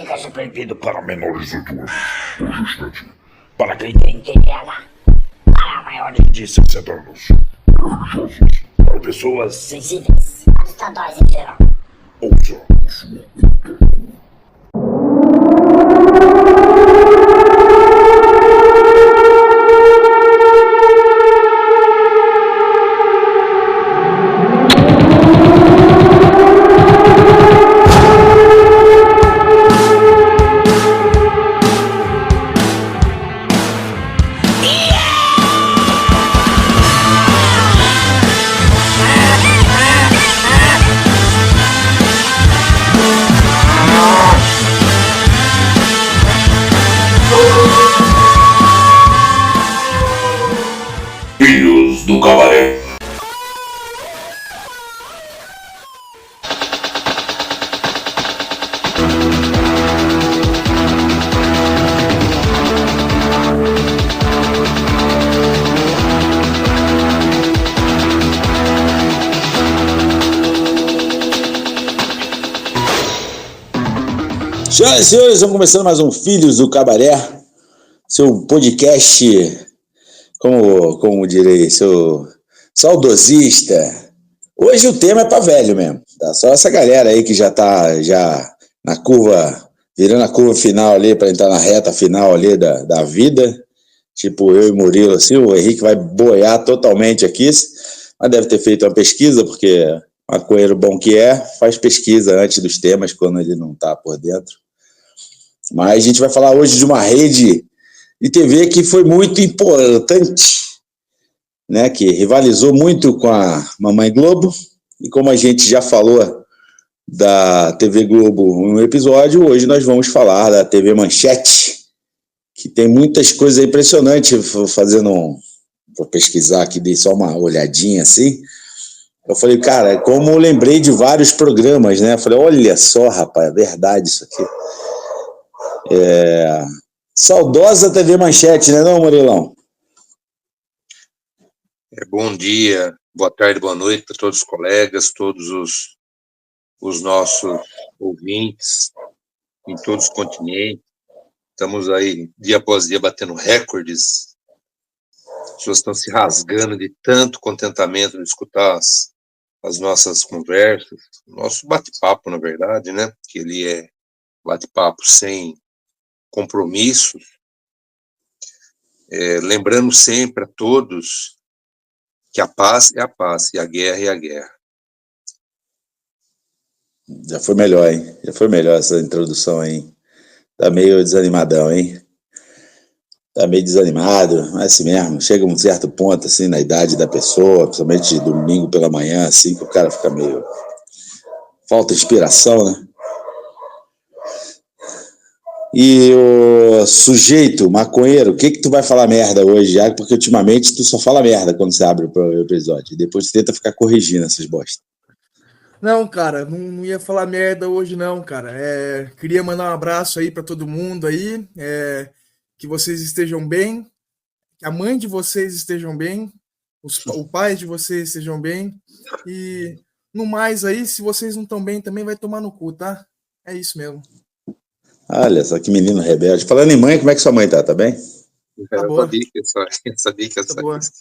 podcast é proibido para menores de 12 anos, justamente para quem tem ela, para maiores de 60 anos, religiosos, para pessoas sensíveis, assustadores em geral. Ouça a sua. Filhos do Cabaré. Senhoras e senhores, vamos começando mais um Filhos do Cabaré, seu podcast, como direi, seu saudosista. Hoje o tema é para velho mesmo, tá? Só essa galera aí que já tá na curva, virando a curva final ali para entrar na reta final ali da vida, tipo eu e Murilo, assim, o Henrique vai boiar totalmente aqui, mas deve ter feito uma pesquisa, porque maconheiro bom que faz pesquisa antes dos temas, quando ele não tá por dentro. Mas a gente vai falar hoje de uma rede de TV que foi muito importante, né, que rivalizou muito com a Mamãe Globo, e como a gente já falou da TV Globo em um episódio, hoje nós vamos falar da TV Manchete, que tem muitas coisas impressionantes. Vou pesquisar aqui, dei só uma olhadinha assim. Eu falei, cara, como eu lembrei de vários programas, né? Eu falei, olha só, rapaz, é verdade isso aqui. Saudosa TV Manchete, né, não, Murilão? Bom dia, boa tarde, boa noite para todos os colegas, todos os nossos ouvintes em todos os continentes. Estamos aí, dia após dia, batendo recordes. As pessoas estão se rasgando de tanto contentamento de escutar as nossas conversas, o nosso bate-papo, na verdade, né? Que ele é bate-papo sem compromissos. Lembrando sempre a todos que a paz é a paz e a guerra é a guerra. Já foi melhor, hein? Já foi melhor essa introdução aí. Tá meio desanimadão, hein? Tá meio desanimado, mas assim mesmo. Chega um certo ponto, assim, na idade da pessoa, principalmente de domingo pela manhã, assim, que o cara fica meio... falta inspiração, né? E o sujeito, maconheiro, o que tu vai falar merda hoje, já? Porque ultimamente tu só fala merda quando você abre o episódio. E depois tu tenta ficar corrigindo essas bostas. Não, cara, não ia falar merda hoje não, cara. Queria mandar um abraço aí pra todo mundo aí, que vocês estejam bem, que a mãe de vocês estejam bem, os pais de vocês estejam bem, e no mais aí, se vocês não estão bem também, vai tomar no cu, tá? É isso mesmo. Olha só que menino rebelde. Falando em mãe, como é que sua mãe tá? Tá bem? Tá boa. Eu sabia que essa Tá boa. lista.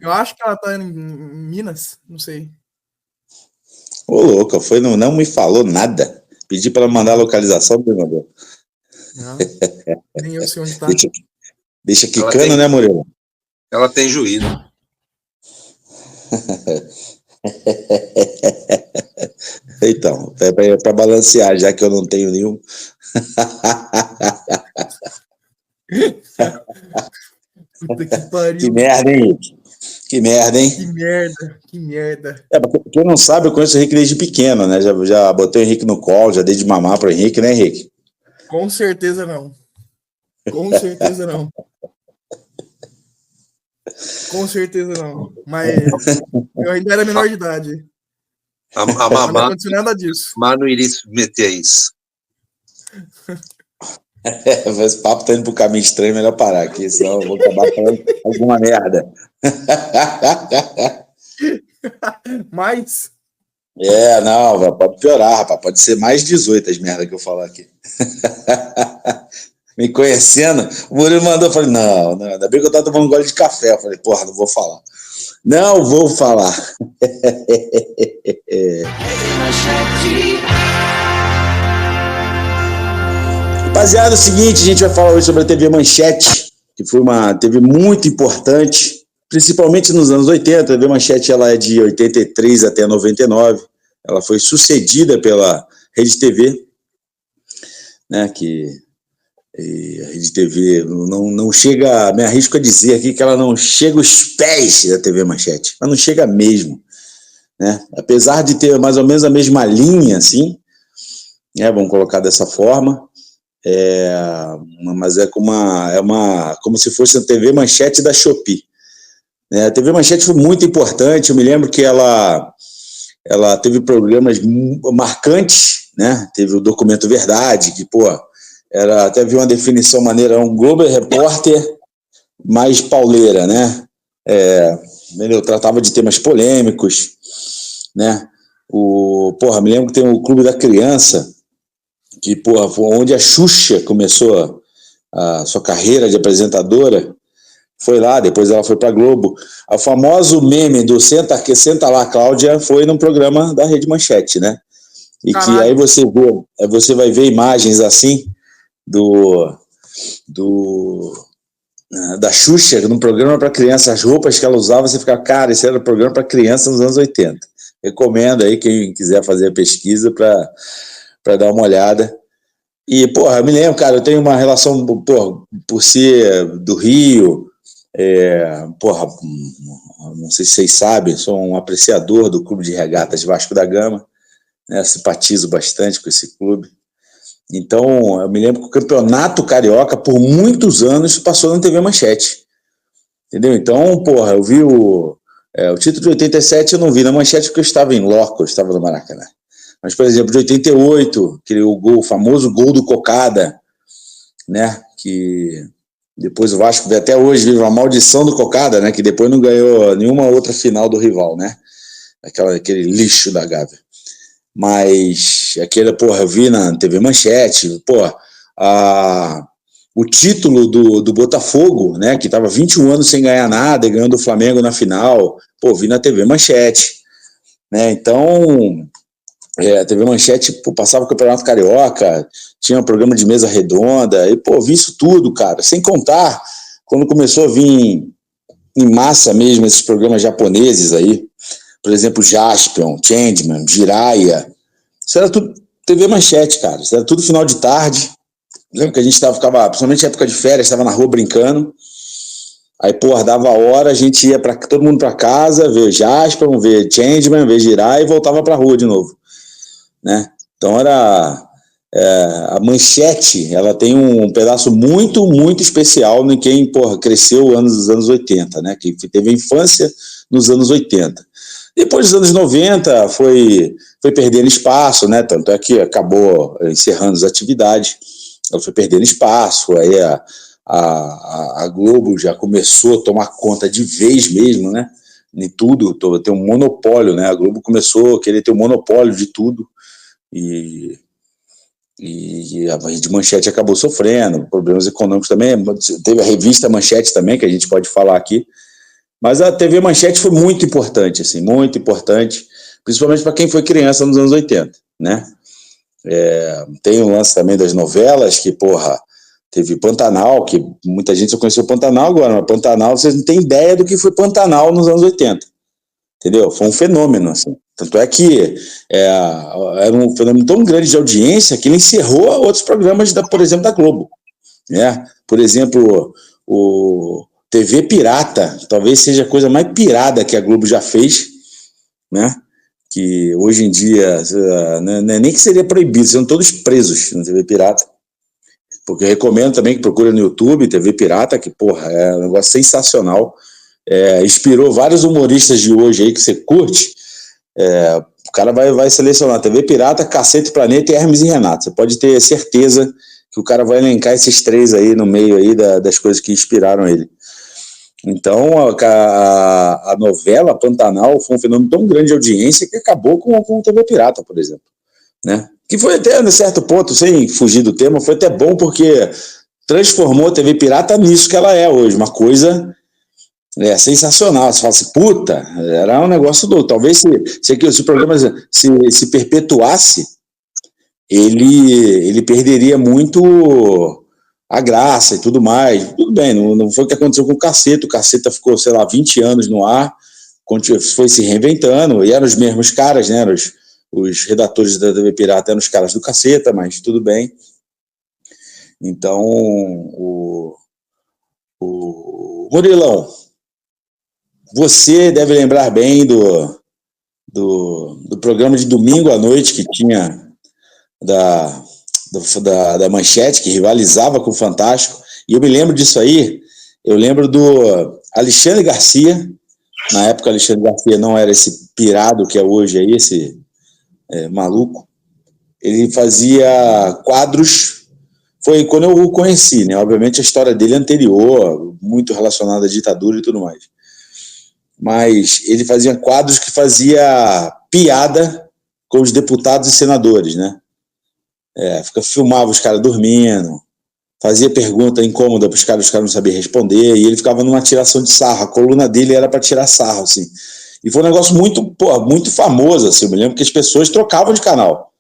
Eu acho que ela tá em Minas, não sei. Ô, louca, não me falou nada. Pedi pra ela mandar a localização, não mandou. Não, nem eu sei onde tá. Deixa quicando, né, Murilo? Ela tem juízo. Então, é pra balancear, já que eu não tenho nenhum. Puta que pariu. Que merda, hein, Henrique? Que merda, hein? Que merda. Quem não sabe, eu conheço o Henrique desde pequeno, né? Já botei o Henrique no colo, já dei de mamar pro Henrique, né, Henrique? Com certeza não. Com certeza não. Com certeza não. Mas eu ainda era menor de idade. A Não mamá aconteceu nada disso. não iria se submeter a isso. Esse papo tá indo pro caminho estranho, melhor parar aqui, senão eu vou acabar falando alguma merda. Mas Não, pode piorar, rapaz. Pode ser mais 18 as merdas que eu falar aqui. Me conhecendo, o Murilo mandou, eu falei, não, ainda bem que eu tava tomando um gole de café. Eu falei, porra, não vou falar. Não vou falar. Rapaziada, é o seguinte, a gente vai falar hoje sobre a TV Manchete, que foi uma TV muito importante, principalmente nos anos 80. A TV Manchete ela é de 83 até 99. Ela foi sucedida pela Rede TV, né, e a Rede TV não chega, me arrisco a dizer aqui que ela não chega aos pés da TV Manchete, ela não chega mesmo, né? Apesar de ter mais ou menos a mesma linha, assim, né, vamos colocar dessa forma, mas é como se fosse a TV Manchete da Shopee. A TV Manchete foi muito importante, eu me lembro que ela teve programas marcantes, né? Teve o Documento Verdade, que, até vi uma definição maneira, um Globo Repórter mais pauleira, né? Eu tratava de temas polêmicos, né? Me lembro que tem o Clube da Criança, que, foi onde a Xuxa começou a sua carreira de apresentadora, foi lá, depois ela foi para Globo. O famoso meme do Senta lá, Cláudia, foi num programa da Rede Manchete, né? E Caralho. Que aí você vai ver imagens assim da Xuxa num programa para criança, as roupas que ela usava, você fica, cara, esse era um programa para criança nos anos 80. Recomendo aí quem quiser fazer a pesquisa para dar uma olhada. E, eu me lembro, cara, eu tenho uma relação, por ser do Rio, não sei se vocês sabem, sou um apreciador do Clube de Regatas Vasco da Gama, né, simpatizo bastante com esse clube. Então, eu me lembro que o Campeonato Carioca, por muitos anos, passou na TV Manchete. Entendeu? Então, eu vi o título de 87, eu não vi na Manchete porque eu estava em loco, eu estava no Maracanã. Mas, por exemplo, de 88, o famoso gol do Cocada, né? Que depois o Vasco até hoje vive uma maldição do Cocada, né? Que depois não ganhou nenhuma outra final do rival, né? Aquele lixo da Gávea. Mas eu vi na TV Manchete, o título do Botafogo, né? Que estava 21 anos sem ganhar nada e ganhando o Flamengo na final, vi na TV Manchete, né? Então, a TV Manchete passava o Campeonato Carioca, tinha um programa de mesa redonda, e vi isso tudo, cara, sem contar quando começou a vir em massa mesmo esses programas japoneses aí, por exemplo, Jaspion, Changeman, Jiraiya, isso era tudo TV Manchete, cara, isso era tudo final de tarde. Lembro que a gente ficava, principalmente na época de férias, estava na rua brincando, aí, dava a hora, a gente ia todo mundo para casa, ver Jaspion, ver Changeman, ver Jiraiya e voltava para a rua de novo. Né? Então a Manchete, ela tem um pedaço muito, muito especial em quem cresceu nos anos 80, né? Que teve a infância nos anos 80. Depois dos anos 90 foi perdendo espaço, né? Tanto é que acabou encerrando as atividades, ela foi perdendo espaço, aí a Globo já começou a tomar conta de vez mesmo, né? Em tudo, tem um monopólio, né? A Globo começou a querer ter um monopólio de tudo. E a Rede Manchete acabou sofrendo problemas econômicos também. Teve a revista Manchete também, que a gente pode falar aqui, mas a TV Manchete foi muito importante, assim, muito importante, principalmente para quem foi criança nos anos 80, né? Tem o lance também das novelas, que teve Pantanal, que muita gente só conheceu Pantanal agora, mas Pantanal, vocês não têm ideia do que foi Pantanal nos anos 80, entendeu? Foi um fenômeno, assim. Tanto é que era um fenômeno tão grande de audiência que ele encerrou outros programas, por exemplo, da Globo. Né? Por exemplo, o TV Pirata, talvez seja a coisa mais pirada que a Globo já fez, né? Que hoje em dia, nem que seria proibido, são todos presos na TV Pirata. Porque eu recomendo também que procure no YouTube, TV Pirata, que, é um negócio sensacional. Inspirou vários humoristas de hoje aí que você curte. O cara vai selecionar TV Pirata, Cacete Planeta e Hermes e Renato. Você pode ter certeza que o cara vai elencar esses três aí no meio aí das coisas que inspiraram ele. Então, a novela Pantanal foi um fenômeno tão grande de audiência que acabou com o TV Pirata, por exemplo, né? Que foi até, em certo ponto, sem fugir do tema, foi até bom porque transformou a TV Pirata nisso que ela é hoje, uma coisa sensacional. Você fala assim, puta, era um negócio do... Talvez se o programa se perpetuasse, ele perderia muito a graça e tudo mais. Tudo bem, não foi o que aconteceu com o Caceta. O Caceta ficou, sei lá, 20 anos no ar, foi se reinventando, e eram os mesmos caras, né? Os redatores da TV Pirata eram os caras do Caceta, mas tudo bem. Então, o Murilão, você deve lembrar bem do programa de domingo à noite que tinha da Manchete, que rivalizava com o Fantástico, e eu me lembro disso aí. Eu lembro do Alexandre Garcia. Na época, Alexandre Garcia não era esse pirado que é hoje aí, esse maluco. Ele fazia quadros. Foi quando eu o conheci, né? Obviamente a história dele é anterior, muito relacionada à ditadura e tudo mais. Mas ele fazia quadros que fazia piada com os deputados e senadores, né? Filmava os caras dormindo, fazia pergunta incômoda para os caras não sabiam responder, e ele ficava numa tiração de sarro. A coluna dele era para tirar sarro, assim. E foi um negócio muito famoso, assim. Eu me lembro que as pessoas trocavam de canal.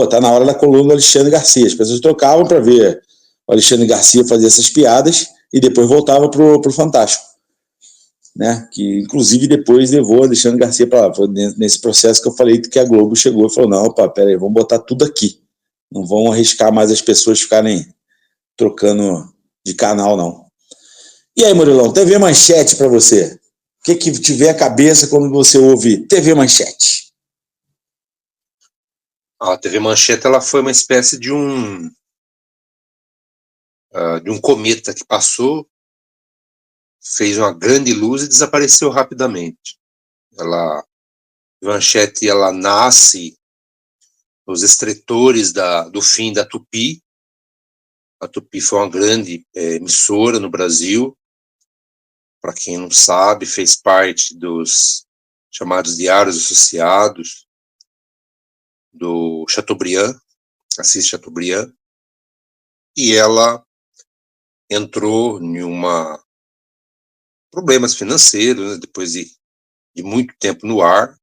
Tá na hora da coluna do Alexandre Garcia. As pessoas trocavam para ver o Alexandre Garcia fazer essas piadas e depois voltava pro Fantástico, né? Que inclusive depois levou o Alexandre Garcia para lá. Foi nesse processo que eu falei que a Globo chegou e falou: não, opa, peraí, vamos botar tudo aqui. Não vão arriscar mais as pessoas ficarem trocando de canal, não. E aí, Murilão, TV Manchete para você? O que te vem à cabeça quando você ouve TV Manchete? A TV Manchete ela foi uma espécie de um cometa que passou, fez uma grande luz e desapareceu rapidamente. A Manchete ela nasce nos estretores do fim da Tupi. A Tupi foi uma grande emissora no Brasil. Para quem não sabe, fez parte dos chamados Diários Associados, do Chateaubriand, Assis Chateaubriand, e ela entrou em problemas financeiros, né, depois de muito tempo no ar,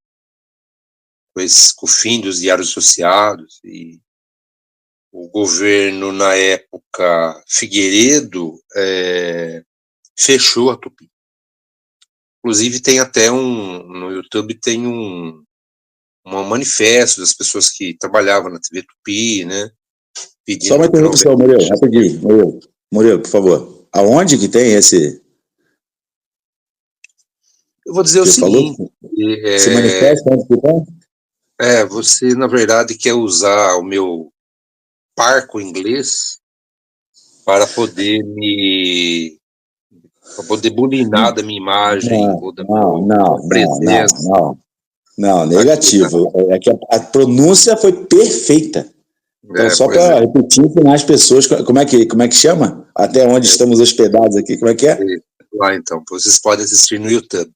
com o fim dos Diários Associados, e o governo, na época, Figueiredo, fechou a Tupi. Inclusive, tem até no YouTube tem um manifesto das pessoas que trabalhavam na TV Tupi, né? Só uma interrupção, Murilo, rapidinho. Murilo, por favor. Aonde que tem esse... Eu vou dizer o seguinte... Esse manifesto onde que tem? Você, na verdade, quer usar o meu parco inglês para poder bulinar da minha imagem ou da minha presença. Não, negativo. É que a pronúncia foi perfeita. Então, só para repetir, ensinar as pessoas como é que chama? Até onde estamos hospedados aqui, como é que é? Lá, então, vocês podem assistir no YouTube.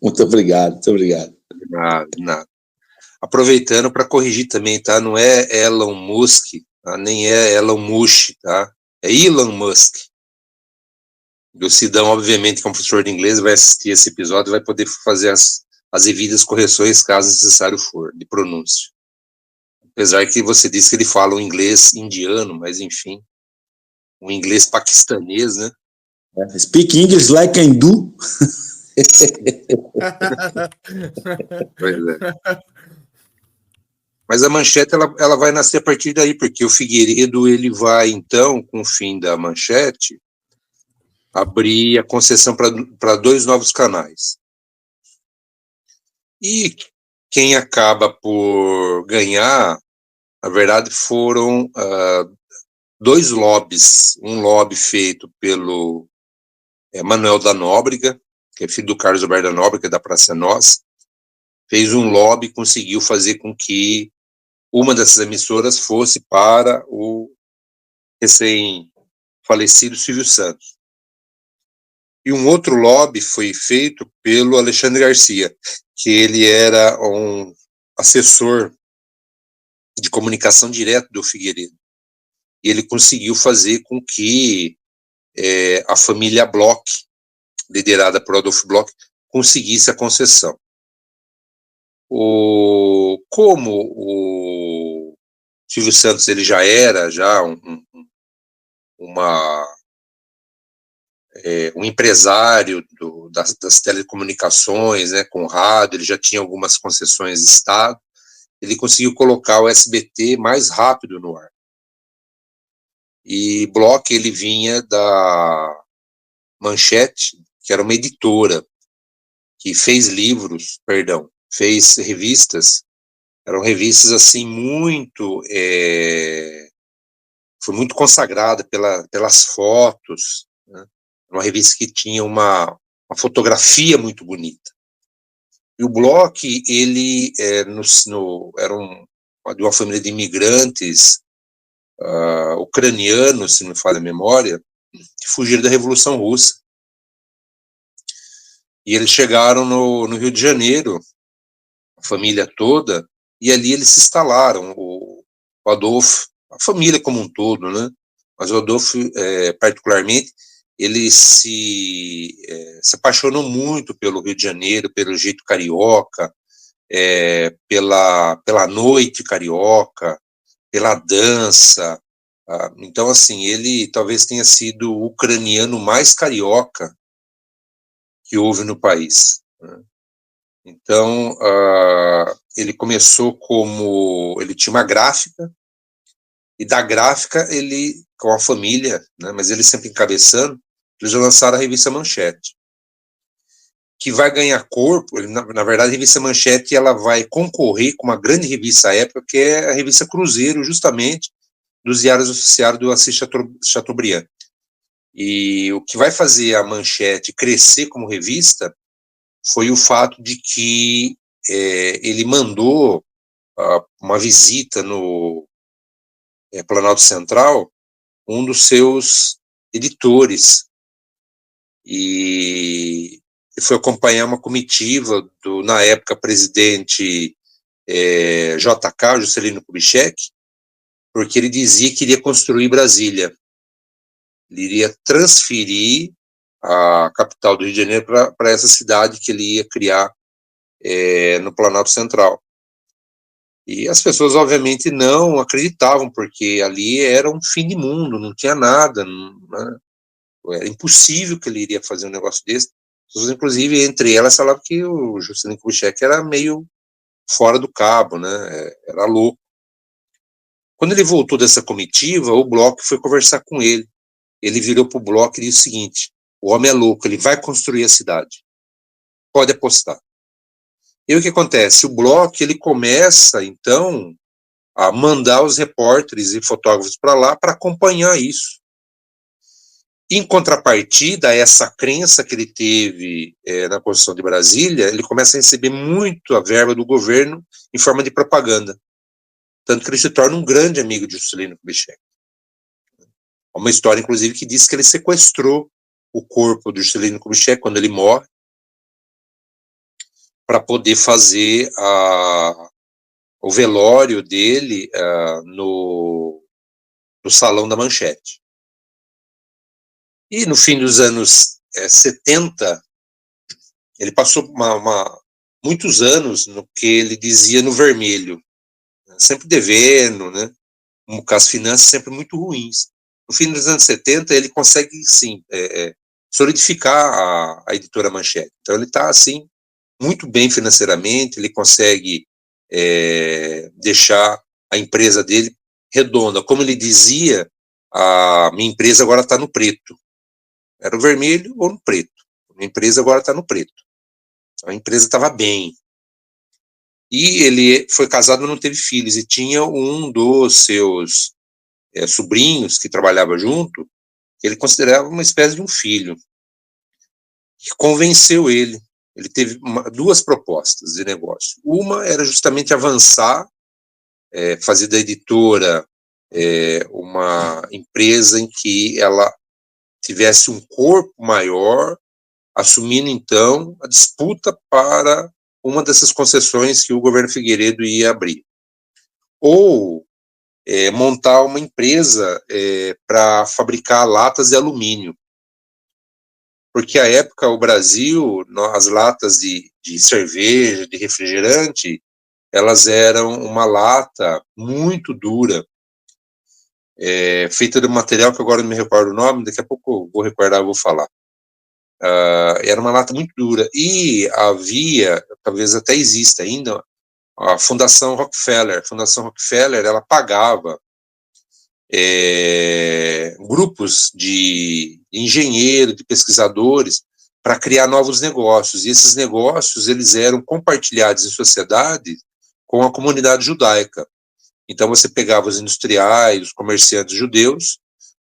Muito obrigado, muito obrigado. Nada. Aproveitando para corrigir também, tá? Não é Elon Musk, tá? Nem é Elon Musk, tá? É Elon Musk. O Sidão, obviamente, como professor de inglês, vai assistir esse episódio e vai poder fazer as devidas correções, caso necessário for, de pronúncia. Apesar que você disse que ele fala um inglês indiano, mas enfim, um inglês paquistanês, né? Speak English like I do. Pois é. Mas a Manchete, ela vai nascer a partir daí, porque o Figueiredo, ele vai, então, com o fim da Manchete, abrir a concessão para 2 novos canais. E quem acaba por ganhar, na verdade, foram 2 lobbies. Um lobby feito pelo Manuel da Nóbrega, que é filho do Carlos Alberto da Nóbrega, da Praça Nossa, fez um lobby e conseguiu fazer com que uma dessas emissoras fosse para o recém-falecido Silvio Santos. E um outro lobby foi feito pelo Alexandre Garcia, que ele era um assessor de comunicação direto do Figueiredo. E ele conseguiu fazer com que a família Bloch, liderada por Adolfo Bloch, conseguisse a concessão. Como o Silvio Santos ele já era um empresário das telecomunicações, né, com rádio, ele já tinha algumas concessões de Estado, ele conseguiu colocar o SBT mais rápido no ar. E Bloch, ele vinha da Manchete, que era uma editora, que fez fez revistas, eram revistas assim foi muito consagrada pelas fotos, né? Uma revista que tinha uma fotografia muito bonita. E o Bloch, ele era de uma família de imigrantes ucranianos, se não me falha a memória, que fugiram da Revolução Russa. E eles chegaram no Rio de Janeiro, a família toda, e ali eles se instalaram. O Adolfo, a família como um todo, né? Mas o Adolfo, particularmente, ele se apaixonou muito pelo Rio de Janeiro, pelo jeito carioca, pela noite carioca, pela dança. Então, assim, ele talvez tenha sido o ucraniano mais carioca que houve no país, né? Então, ele começou ele tinha uma gráfica, e da gráfica ele, com a família, né, mas ele sempre encabeçando, eles já lançaram a revista Manchete, que vai ganhar corpo. Na verdade, a revista Manchete ela vai concorrer com uma grande revista à época, que é a revista Cruzeiro, justamente, dos diários oficiais do Assis Chateaubriand. E o que vai fazer a Manchete crescer como revista foi o fato de que ele mandou uma visita no Planalto Central, um dos seus editores, e foi acompanhar uma comitiva na época, presidente JK, Juscelino Kubitschek, porque ele dizia que iria construir Brasília. Ele iria transferir a capital do Rio de Janeiro para essa cidade que ele ia criar no Planalto Central. E as pessoas, obviamente, não acreditavam, porque ali era um fim de mundo, não tinha nada, né? Era impossível que ele iria fazer um negócio desse. As pessoas, inclusive, entre elas, falavam que o Juscelino Kubitschek era meio fora do cabo, né? Era louco. Quando ele voltou dessa comitiva, o Bloch foi conversar com ele. Ele virou para o Bloch e disse o seguinte: o homem é louco, ele vai construir a cidade. Pode apostar. E o que acontece? O Bloch, ele começa, então, a mandar os repórteres e fotógrafos para lá para acompanhar isso. Em contrapartida a essa crença que ele teve na construção de Brasília, ele começa a receber muito a verba do governo em forma de propaganda. Tanto que ele se torna um grande amigo de Juscelino Kubitschek. Há uma história, inclusive, que diz que ele sequestrou o corpo do Juscelino Kubitschek quando ele morre, para poder fazer o velório dele no Salão da Manchete. E no fim dos anos 70, ele passou muitos anos no que ele dizia no vermelho, sempre devendo, né? Com as finanças sempre muito ruins. No fim dos anos 70, ele consegue, sim, solidificar a editora Manchete. Então ele está, assim, muito bem financeiramente, ele consegue deixar a empresa dele redonda. Como ele dizia, a minha empresa agora está no preto. Era o vermelho ou no preto. A minha empresa agora está no preto. A empresa estava bem. E ele foi casado, mas não teve filhos, e tinha um dos seus sobrinhos que trabalhava junto, que ele considerava uma espécie de um filho, que convenceu ele. Ele teve duas propostas de negócio. Uma era justamente avançar, fazer da editora uma empresa em que ela tivesse um corpo maior assumindo, então, a disputa para uma dessas concessões que o governo Figueiredo ia abrir. Ou montar uma empresa para fabricar latas de alumínio. Porque, à época, o Brasil, as latas de cerveja, de refrigerante, elas eram uma lata muito dura, feita de um material que agora não me recordo o nome, daqui a pouco eu vou recordar, eu vou falar. Era uma lata muito dura. E havia, talvez até exista ainda, a Fundação Rockefeller. A Fundação Rockefeller, ela pagava grupos de engenheiros, de pesquisadores, para criar novos negócios. E esses negócios, eles eram compartilhados em sociedade com a comunidade judaica. Então, você pegava os industriais, os comerciantes judeus,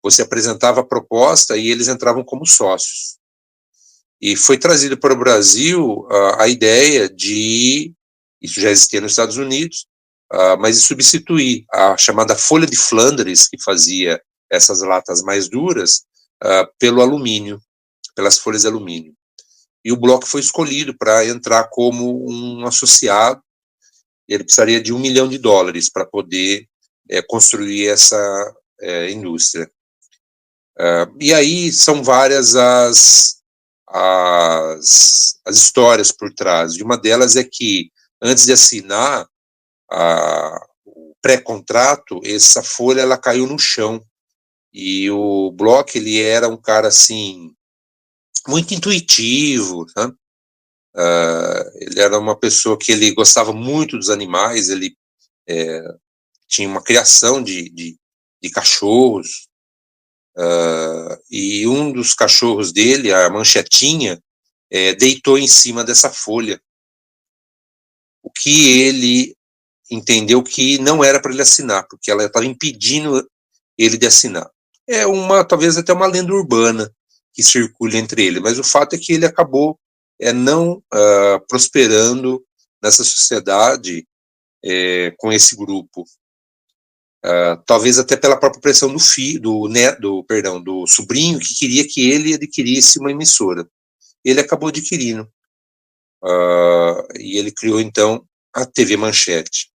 você apresentava a proposta e eles entravam como sócios. E foi trazido para o Brasil a ideia de, isso já existia nos Estados Unidos, mas de substituir a chamada folha de Flandres, que fazia essas latas mais duras, pelo alumínio, pelas folhas de alumínio. E o Bloch foi escolhido para entrar como um associado. Ele precisaria de $1 milhão para poder construir essa indústria. E aí são várias as histórias por trás. E uma delas é que, antes de assinar o pré-contrato, essa folha ela caiu no chão. E o Bloch, ele era um cara, assim, muito intuitivo, né? Ele era uma pessoa que ele gostava muito dos animais, ele tinha uma criação de cachorros, e um dos cachorros dele, a Manchetinha, deitou em cima dessa folha, o que ele entendeu que não era para ele assinar, porque ela estava impedindo ele de assinar. Talvez até uma lenda urbana que circula entre ele, mas o fato é que ele acabou não prosperando nessa sociedade com esse grupo. Talvez até pela própria pressão do sobrinho, que queria que ele adquirisse uma emissora. Ele acabou adquirindo. E ele criou, então, a TV Manchete.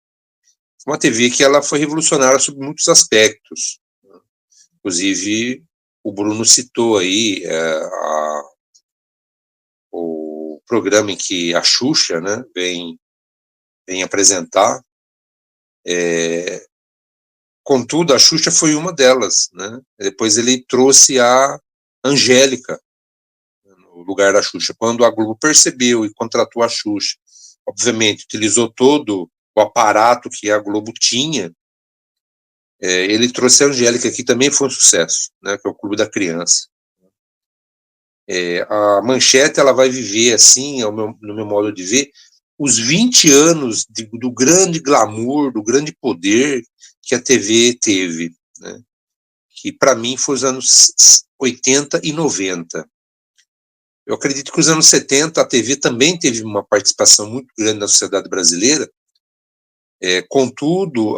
Uma TV que ela foi revolucionária sob muitos aspectos. Inclusive, o Bruno citou aí o programa em que a Xuxa, né, vem apresentar. Contudo, a Xuxa foi uma delas, né? Depois ele trouxe a Angélica no lugar da Xuxa. Quando a Globo percebeu e contratou a Xuxa, obviamente utilizou todo o aparato que a Globo tinha, ele trouxe a Angélica, que também foi um sucesso, né? Que é o Clube da Criança. A Manchete, ela vai viver, assim, no meu modo de ver, os 20 anos do grande glamour, do grande poder que a TV teve, né? Que para mim foi os anos 80 e 90. Eu acredito que os anos 70 a TV também teve uma participação muito grande na sociedade brasileira, contudo,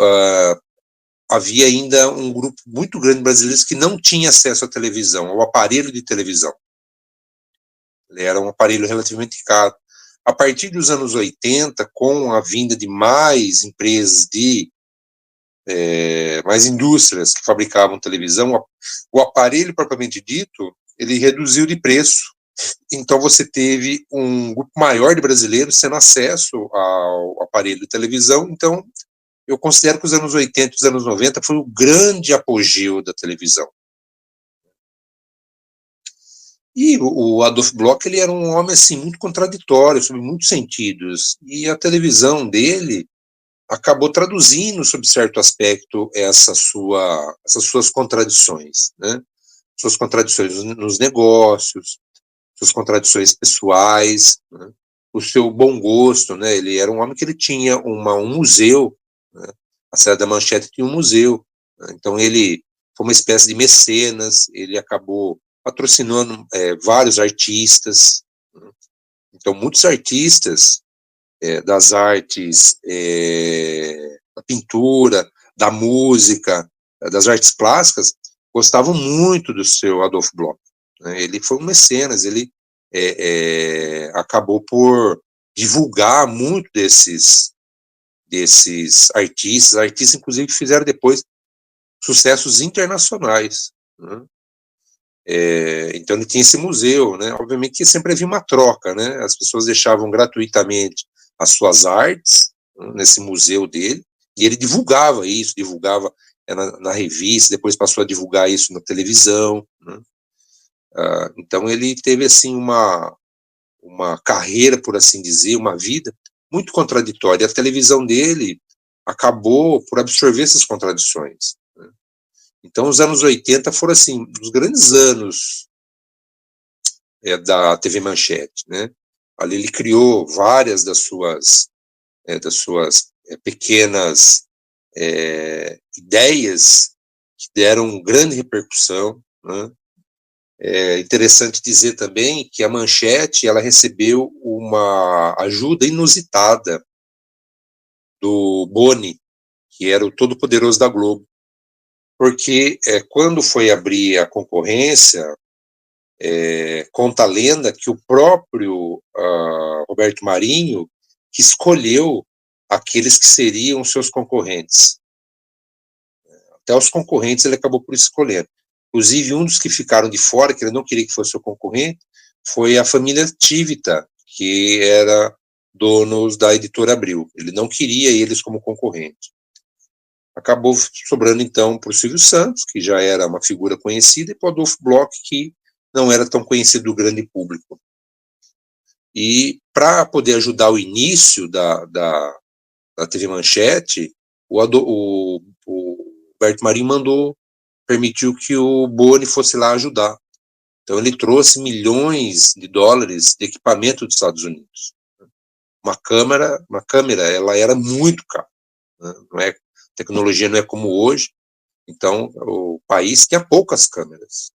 havia ainda um grupo muito grande de brasileiros que não tinha acesso à televisão, ao aparelho de televisão. Ele era um aparelho relativamente caro. A partir dos anos 80, com a vinda de mais empresas, mais indústrias que fabricavam televisão, o aparelho propriamente dito, ele reduziu de preço. Então você teve um grupo maior de brasileiros tendo acesso ao aparelho de televisão. Então eu considero que os anos 80 e os anos 90 foi o grande apogeu da televisão. E o Adolf Bloch, ele era um homem assim, muito contraditório, sob muitos sentidos, e a televisão dele acabou traduzindo, sob certo aspecto, essas suas contradições, né? Suas contradições nos negócios, suas contradições pessoais, né? O seu bom gosto, né? Ele era um homem que ele tinha um museu, né? A cidade da Manchete tinha um museu, né? Então ele foi uma espécie de mecenas, ele acabou patrocinando vários artistas, né? Então muitos artistas das artes, da pintura, da música, das artes plásticas, gostavam muito do seu Adolf Bloch, né? Ele foi um mecenas, ele acabou por divulgar muito desses artistas inclusive que fizeram depois sucessos internacionais, né? Então ele tinha esse museu, né? Obviamente que sempre havia uma troca, né? As pessoas deixavam gratuitamente as suas artes, né, nesse museu dele, e ele divulgava isso, na revista, depois passou a divulgar isso na televisão, né? Então ele teve assim uma carreira, por assim dizer, uma vida muito contraditória. A televisão dele acabou por absorver essas contradições, né? Então os anos 80 foram assim os grandes anos da TV Manchete, né? Ali ele criou várias das suas pequenas ideias que deram grande repercussão, né? É interessante dizer também que a Manchete ela recebeu uma ajuda inusitada do Boni, que era o todo-poderoso da Globo, porque quando foi abrir a concorrência, conta a lenda que o próprio Roberto Marinho que escolheu aqueles que seriam seus concorrentes. Até os concorrentes ele acabou por escolher. Inclusive, um dos que ficaram de fora, que ele não queria que fosse seu concorrente, foi a família Tivita, que era donos da Editora Abril. Ele não queria eles como concorrente. Acabou sobrando, então, para o Silvio Santos, que já era uma figura conhecida, e para o Adolfo Bloch, que não era tão conhecido do grande público. E, para poder ajudar o início da TV Manchete, o Roberto Marinho permitiu que o Boni fosse lá ajudar. Então ele trouxe milhões de dólares de equipamento dos Estados Unidos. Uma câmera, ela era muito cara, né? Tecnologia não é como hoje. Então o país tinha poucas câmeras.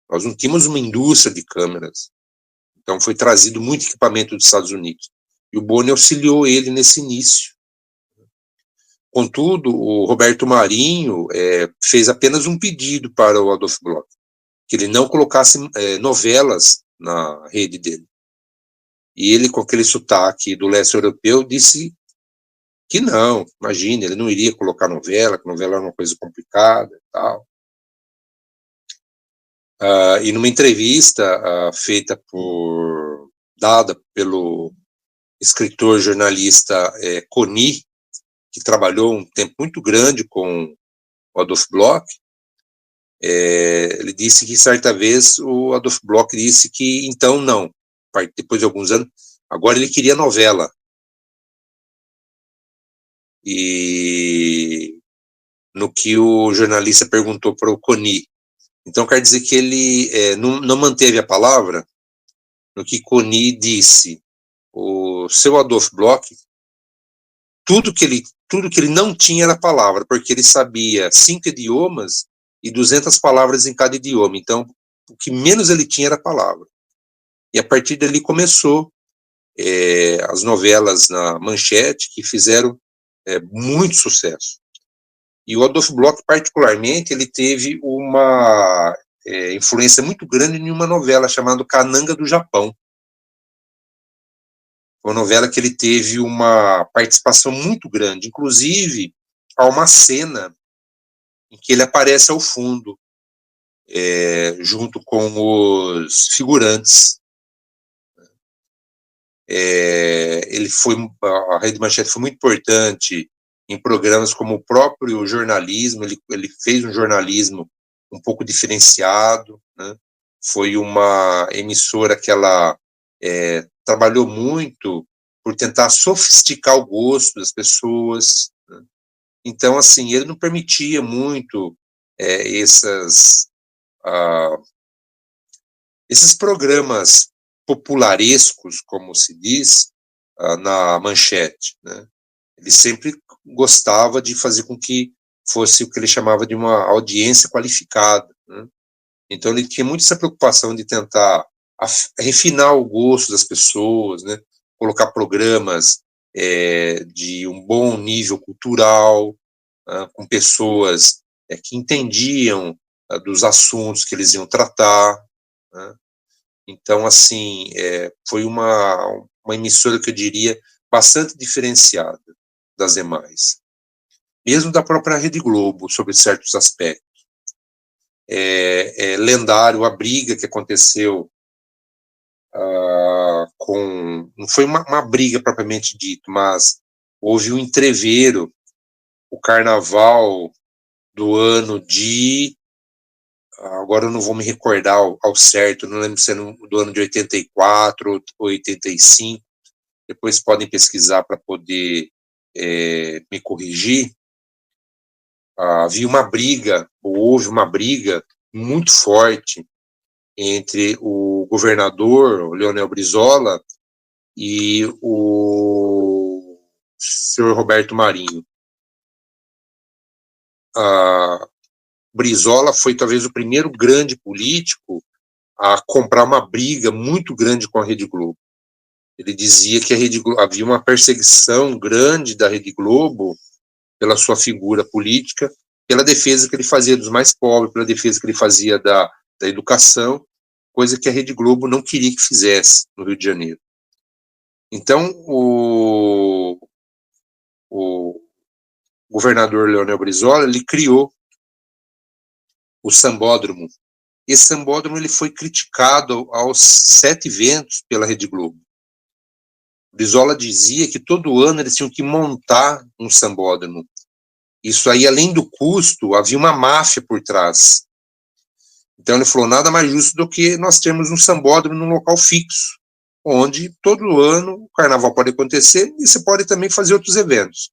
Nós não tínhamos uma indústria de câmeras. Então foi trazido muito equipamento dos Estados Unidos. E o Boni auxiliou ele nesse início. Contudo, o Roberto Marinho fez apenas um pedido para o Adolfo Bloch, que ele não colocasse novelas na rede dele. E ele, com aquele sotaque do leste europeu, disse que não, imagina, ele não iria colocar novela, que novela era uma coisa complicada e tal. E numa entrevista dada pelo escritor jornalista Coni, que trabalhou um tempo muito grande com o Adolfo Bloch, ele disse que certa vez o Adolfo Bloch disse que então não, depois de alguns anos, agora ele queria novela. E no que o jornalista perguntou para o Coni, então quer dizer que ele não manteve a palavra? No que Coni disse, o seu Adolfo Bloch, tudo que ele não tinha era palavra, porque ele sabia 5 idiomas e 200 palavras em cada idioma. Então, o que menos ele tinha era palavra. E a partir dali começou as novelas na Manchete, que fizeram muito sucesso. E o Adolfo Bloch, particularmente, ele teve uma influência muito grande em uma novela chamada Cananga do Japão. Uma novela que ele teve uma participação muito grande. Inclusive, há uma cena em que ele aparece ao fundo, junto com os figurantes. A Rede Manchete foi muito importante em programas como o próprio jornalismo. Ele fez um jornalismo um pouco diferenciado, né? Foi uma emissora que ela trabalhou muito por tentar sofisticar o gosto das pessoas, né? Então, assim, ele não permitia muito esses programas popularescos, como se diz, na Manchete, né? Ele sempre gostava de fazer com que fosse o que ele chamava de uma audiência qualificada, né? Então ele tinha muito essa preocupação de tentar refinar o gosto das pessoas, né? Colocar programas de um bom nível cultural, com pessoas que entendiam dos assuntos que eles iam tratar, né? Então, assim, foi uma emissora que eu diria bastante diferenciada das demais, mesmo da própria Rede Globo, sobre certos aspectos. É lendário a briga que aconteceu não foi uma briga propriamente dita, mas houve um entreveiro, o carnaval do ano de, agora eu não vou me recordar ao certo, não lembro se é do ano de 84 ou 85, depois podem pesquisar para poder me corrigir. Havia uma briga, ou houve uma briga muito forte entre o governador, o Leonel Brizola, e o senhor Roberto Marinho. Brizola foi talvez o primeiro grande político a comprar uma briga muito grande com a Rede Globo. Ele dizia que a Rede Globo, havia uma perseguição grande da Rede Globo pela sua figura política, pela defesa que ele fazia dos mais pobres, pela defesa que ele fazia da educação, coisa que a Rede Globo não queria que fizesse no Rio de Janeiro. Então, o governador Leonel Brizola, ele criou o Sambódromo. Esse Sambódromo ele foi criticado aos 7 ventos pela Rede Globo. Brizola dizia que todo ano eles tinham que montar um sambódromo. Isso aí, além do custo, havia uma máfia por trás. Então ele falou, nada mais justo do que nós termos um sambódromo num local fixo, onde todo ano o carnaval pode acontecer e você pode também fazer outros eventos.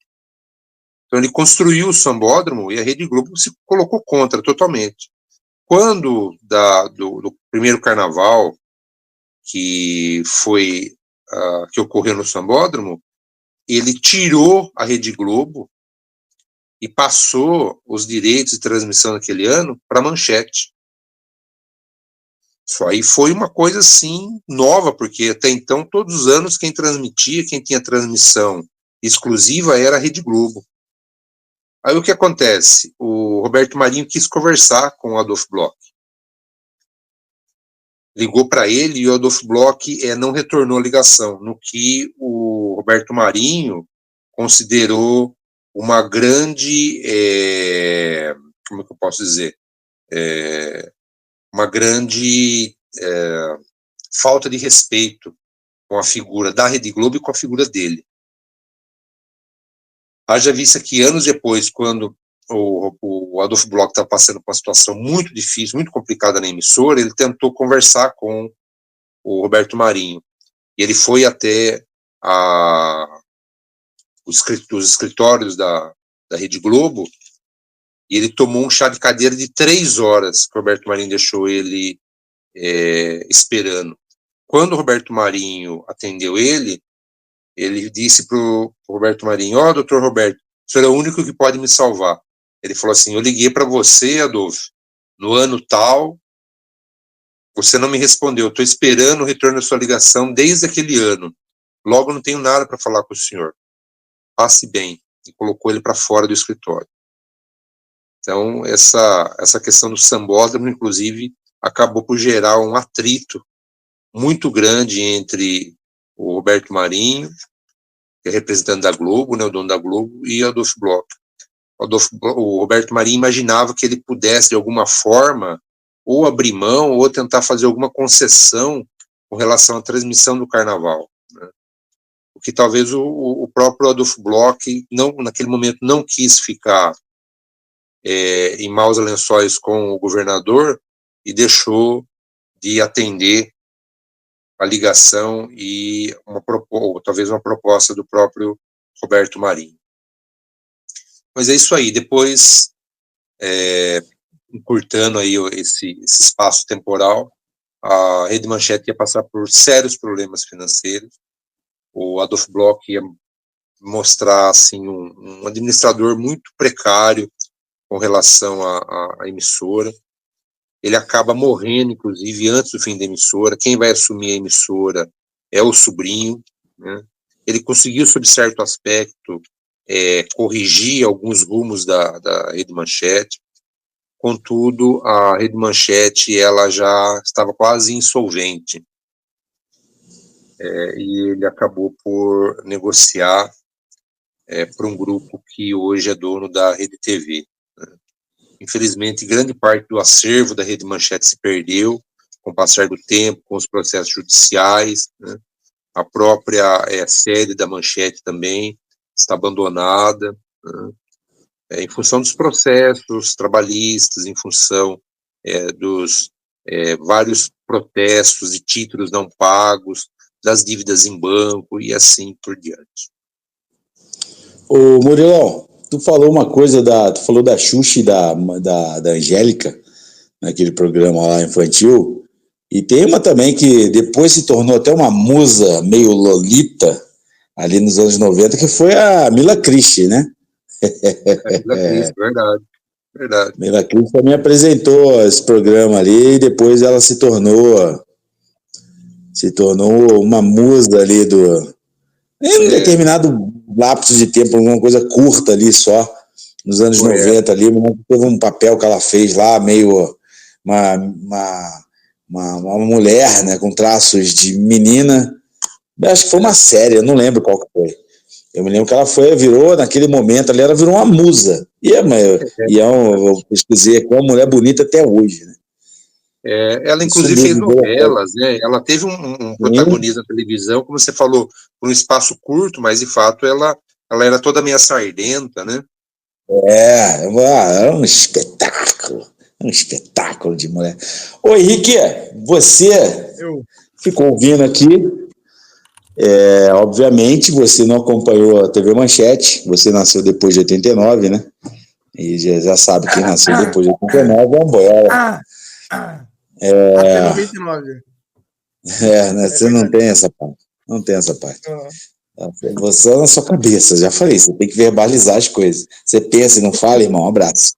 Então ele construiu o sambódromo e a Rede Globo se colocou contra totalmente. Quando do primeiro carnaval que foi que ocorreu no sambódromo, ele tirou a Rede Globo e passou os direitos de transmissão naquele ano para a Manchete. Isso aí foi uma coisa assim nova, porque até então todos os anos quem transmitia, quem tinha transmissão exclusiva era a Rede Globo. Aí o que acontece? O Roberto Marinho quis conversar com o Adolfo Bloch. Ligou para ele e o Adolfo Bloch não retornou a ligação, no que o Roberto Marinho considerou uma grande, como é que eu posso dizer, uma grande falta de respeito com a figura da Rede Globo e com a figura dele. Haja vista que anos depois, quando o Adolfo Bloch estava passando por uma situação muito difícil, muito complicada na emissora, ele tentou conversar com o Roberto Marinho. E ele foi até os escritórios da Rede Globo e ele tomou um chá de cadeira de 3 horas que o Roberto Marinho deixou ele esperando. Quando o Roberto Marinho atendeu ele disse para o Roberto Marinho, doutor Roberto, o senhor é o único que pode me salvar. Ele falou assim, eu liguei para você, Adolfo, no ano tal, você não me respondeu, estou esperando o retorno da sua ligação desde aquele ano, logo não tenho nada para falar com o senhor. Passe bem. E colocou ele para fora do escritório. Então, essa questão do sambódromo, inclusive, acabou por gerar um atrito muito grande entre o Roberto Marinho, que é representante da Globo, né, o dono da Globo, e Adolfo Bloch. O Roberto Marinho imaginava que ele pudesse, de alguma forma, ou abrir mão, ou tentar fazer alguma concessão com relação à transmissão do carnaval, né? O que talvez o próprio Adolfo Bloch, naquele momento, não quis ficar em maus lençóis com o governador e deixou de atender a ligação e talvez uma proposta do próprio Roberto Marinho. Mas é isso aí, depois, encurtando aí esse espaço temporal, a Rede Manchete ia passar por sérios problemas financeiros, o Adolfo Bloch ia mostrar assim, um administrador muito precário com relação à emissora. Ele acaba morrendo, inclusive, antes do fim da emissora. Quem vai assumir a emissora é o sobrinho, né? Ele conseguiu, sob certo aspecto, corrigir alguns rumos da Rede Manchete. contudo, a Rede Manchete ela já estava quase insolvente, e ele acabou por negociar para um grupo que hoje é dono da Rede TV. Né? Infelizmente, grande parte do acervo da Rede Manchete se perdeu com o passar do tempo, com os processos judiciais, né? A própria sede da Manchete também está abandonada, né? Em função dos processos trabalhistas, em função dos vários protestos e títulos não pagos, das dívidas em banco e assim por diante. Ô Murilão, tu falou uma coisa tu falou da Xuxa e da Angélica, naquele programa lá infantil, e tem uma também que depois se tornou até uma musa meio lolita, ali nos anos 90, que foi a Mila Christie, né? Verdade, verdade. Mila Christie também apresentou esse programa ali e depois ela se tornou uma musa ali em um determinado lapso de tempo, alguma coisa curta ali só, nos anos 90 ali, teve um papel que ela fez lá, meio uma mulher, né, com traços de menina. Acho que foi uma série, eu não lembro qual que foi. Eu me lembro que ela virou, naquele momento ali, ela virou uma musa. Eu pesquisei, é uma mulher bonita até hoje, né? Ela, inclusive, fez novelas, né? Ela teve um protagonismo na televisão, como você falou, por um espaço curto, mas, de fato, ela era toda meio sardenta, né? Era um espetáculo de mulher. Ô, Henrique, você ficou ouvindo aqui, obviamente, você não acompanhou a TV Manchete, você nasceu depois de 89, né? E já sabe que nasceu depois de 89 é um boiola. Até 99. Né? Você não tem essa parte. Não tem essa parte. Você na sua cabeça, já falei, você tem que verbalizar as coisas. Você pensa e não fala, irmão, um abraço.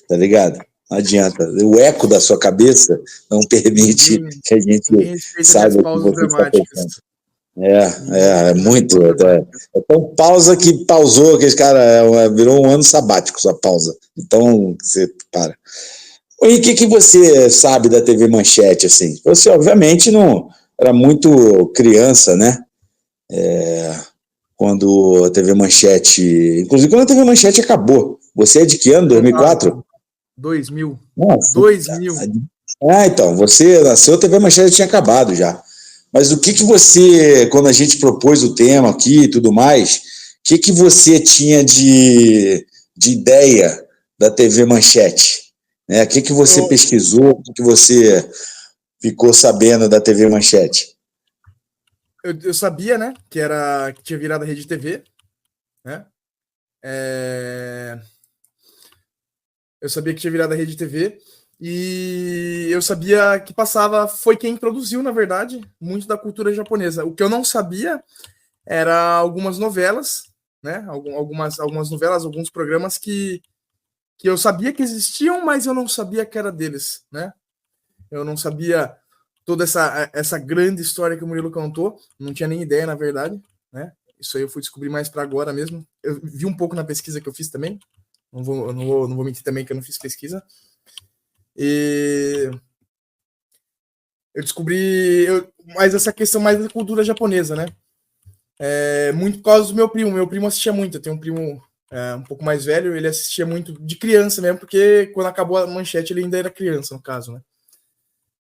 Tá ligado? Não adianta. O eco da sua cabeça não permite que a gente saiba o que você está pensando. É muito. É tão pausa que pausou, aquele cara virou um ano sabático sua pausa. Então, você para. E o que você sabe da TV Manchete, assim? Você, obviamente, não era muito criança, né? Quando a TV Manchete... Inclusive, quando a TV Manchete acabou. Você é de que ano? 2004? 2000. Nossa. 2000. Então, você nasceu, a TV Manchete tinha acabado já. Mas o que você, quando a gente propôs o tema aqui e tudo mais, o que você tinha de ideia da TV Manchete? O que você pesquisou? O que você ficou sabendo da TV Manchete? Eu sabia, né, que tinha virado a Rede TV, né? Eu sabia que tinha virado a Rede TV e eu sabia que foi quem produziu, na verdade, muito da cultura japonesa. O que eu não sabia era algumas novelas, né? Algumas novelas, alguns programas que eu sabia que existiam, mas eu não sabia que era deles, né? Eu não sabia toda essa grande história que o Murilo contou, não tinha nem ideia, na verdade, né? Isso aí eu fui descobrir mais para agora mesmo. Eu vi um pouco na pesquisa que eu fiz também, não vou mentir também que eu não fiz pesquisa. E eu descobri mais essa questão mais da cultura japonesa, né? Muito por causa do meu primo. Meu primo assistia muito. Eu tenho um primo um pouco mais velho, ele assistia muito de criança mesmo, porque quando acabou a Manchete ele ainda era criança, no caso, né?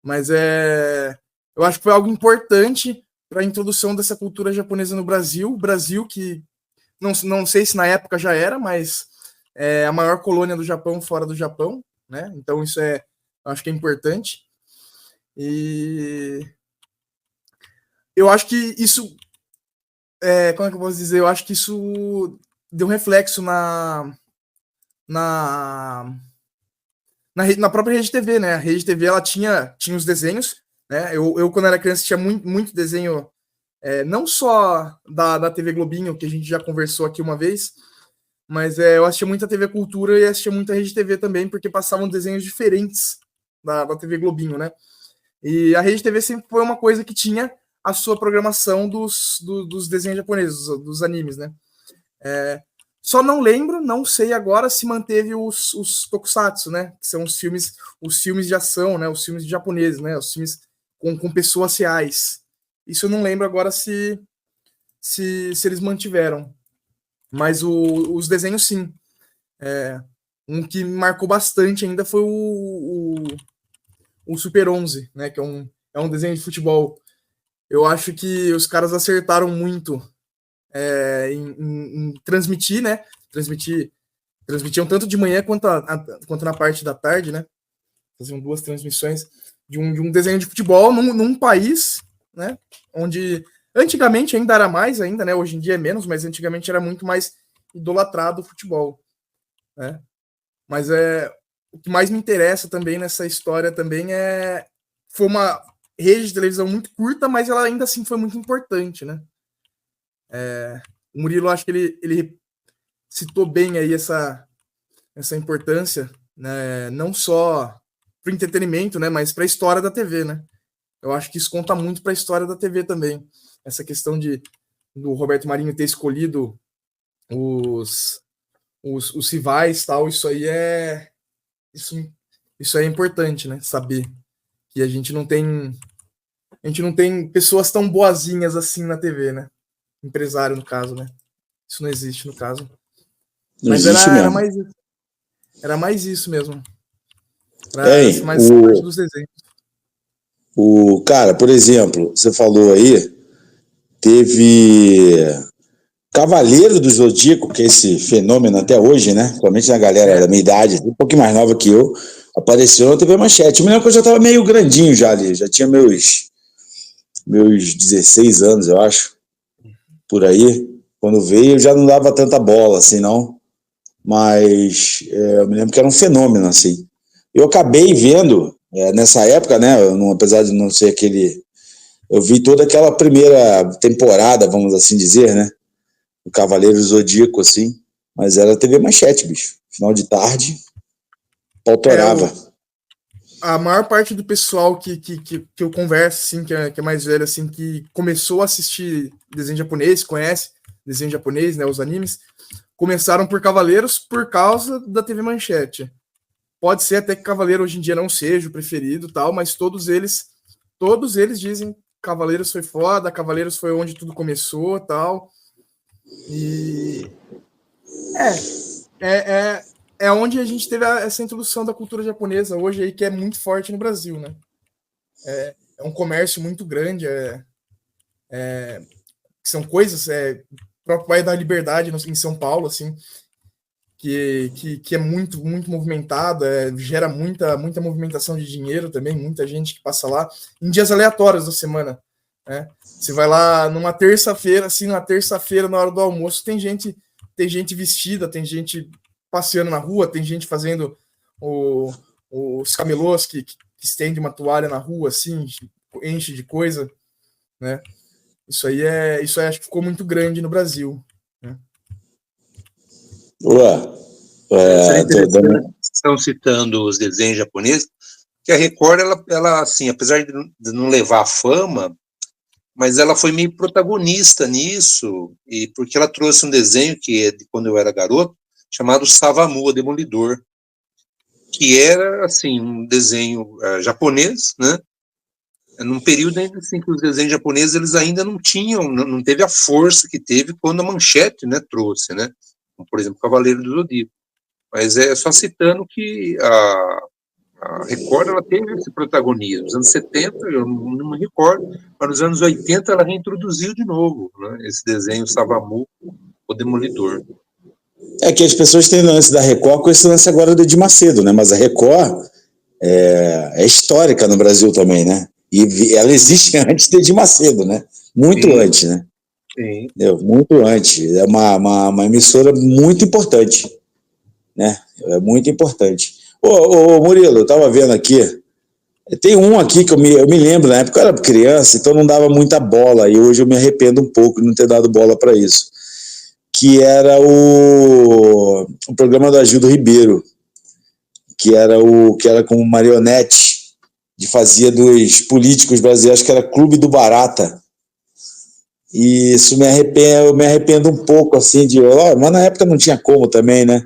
Mas eu acho que foi algo importante para a introdução dessa cultura japonesa no Brasil. O Brasil, que não sei se na época já era, mas é a maior colônia do Japão fora do Japão, né? Então isso eu acho que é importante. E eu acho que isso, como é que eu posso dizer? Eu acho que isso deu um reflexo na própria Rede TV, né? A Rede TV ela tinha os desenhos, né? Eu quando era criança tinha muito desenho, não só da TV Globinho, que a gente já conversou aqui uma vez, mas eu assistia muito a TV Cultura e assistia muito a Rede TV também, porque passavam desenhos diferentes da TV Globinho, né? E a Rede TV sempre foi uma coisa que tinha a sua programação dos desenhos japoneses, dos animes, né? Só não lembro, não sei agora se manteve os tokusatsu, né? Que são os filmes de ação, né? Os filmes japoneses, né? Os filmes com pessoas reais. Isso eu não lembro agora se eles mantiveram. Mas os desenhos, sim. Um que me marcou bastante ainda foi o Super 11, né? Que é um desenho de futebol. Eu acho que os caras acertaram muito em transmitir, né? Transmitiam tanto de manhã quanto na parte da tarde, né? Faziam 2 transmissões de um desenho de futebol num país, né? Onde antigamente ainda era mais, ainda, né? Hoje em dia é menos, mas antigamente era muito mais idolatrado o futebol, né? Mas o que mais me interessa também nessa história também foi uma rede de televisão muito curta, mas ela ainda assim foi muito importante, né? O Murilo, acho que ele citou bem aí essa importância, né? Não só para o entretenimento, né? Mas para a história da TV, né? Eu acho que isso conta muito para a história da TV também. Essa questão do Roberto Marinho ter escolhido os rivais, tal, isso aí isso é importante, né? Saber que a gente não tem pessoas tão boazinhas assim na TV, né? Empresário, no caso, né? Isso não existe, no caso. Mas era mais isso mesmo. Mais parte dos desenhos. Cara, por exemplo, você falou aí, teve Cavaleiro do Zodíaco, que é esse fenômeno até hoje, né? Principalmente na galera da minha idade, um pouquinho mais nova que eu, apareceu na TV Manchete. Eu me lembro que eu já estava meio grandinho já ali, já tinha meus 16 anos, eu acho, por aí. Quando veio, eu já não dava tanta bola, assim, não. Mas eu me lembro que era um fenômeno, assim. Eu acabei vendo, nessa época, né? Apesar de não ser aquele... Eu vi toda aquela primeira temporada, vamos assim dizer, né? O Cavaleiro Zodíaco, assim. Mas era TV Manchete, bicho. Final de tarde, pautorava. A maior parte do pessoal que eu converso, assim, que é mais velho, assim, que começou a assistir desenho japonês, conhece desenho japonês, né? Os animes, começaram por Cavaleiros por causa da TV Manchete. Pode ser até que Cavaleiro hoje em dia não seja o preferido, tal, mas todos eles dizem Cavaleiros foi foda, Cavaleiros foi onde tudo começou, tal. E é onde a gente teve essa introdução da cultura japonesa hoje aí, que é muito forte no Brasil, né? É um comércio muito grande, são coisas, o próprio Bairro da Liberdade em São Paulo, assim, que é muito, muito movimentado, gera muita movimentação de dinheiro também, muita gente que passa lá em dias aleatórios da semana, né? Você vai lá numa terça-feira, assim, na hora do almoço, tem gente vestida, tem gente passeando na rua, tem gente fazendo os camelôs que estende uma toalha na rua, assim, enche de coisa, né? Isso aí acho que ficou muito grande no Brasil, né? Estão citando os desenhos japoneses, que a Record, ela assim, apesar de não levar a fama, mas ela foi meio protagonista nisso, e porque ela trouxe um desenho que é de quando eu era garoto, chamado Savamu, o Demolidor, que era, assim, um desenho japonês, né? Num período ainda assim que os desenhos japoneses eles ainda não tinham, não teve a força que teve quando a Manchete, né, trouxe, né? Como, por exemplo, Cavaleiro do Zodíaco. Mas é só citando que a Record ela teve esse protagonismo. Nos anos 70, eu não me recordo, mas nos anos 80 ela reintroduziu de novo, né, esse desenho Savamu, o Demolidor. É que as pessoas têm lance da Record com esse lance agora do Edir Macedo, né? Mas a Record é histórica no Brasil também, né? E ela existe antes de Edir Macedo, né? Muito Sim. Antes, né? Sim. Muito antes. É uma emissora muito importante, né? É muito importante. Ô Murilo, eu tava vendo aqui, tem um aqui que eu me lembro, na época eu era criança, então não dava muita bola, e hoje eu me arrependo um pouco de não ter dado bola para isso, que era o programa do Agildo Ribeiro, que era com o Marionete, fazia dos políticos brasileiros, que era Clube do Barata. E isso eu me arrependo um pouco, assim, mas na época não tinha como também, né?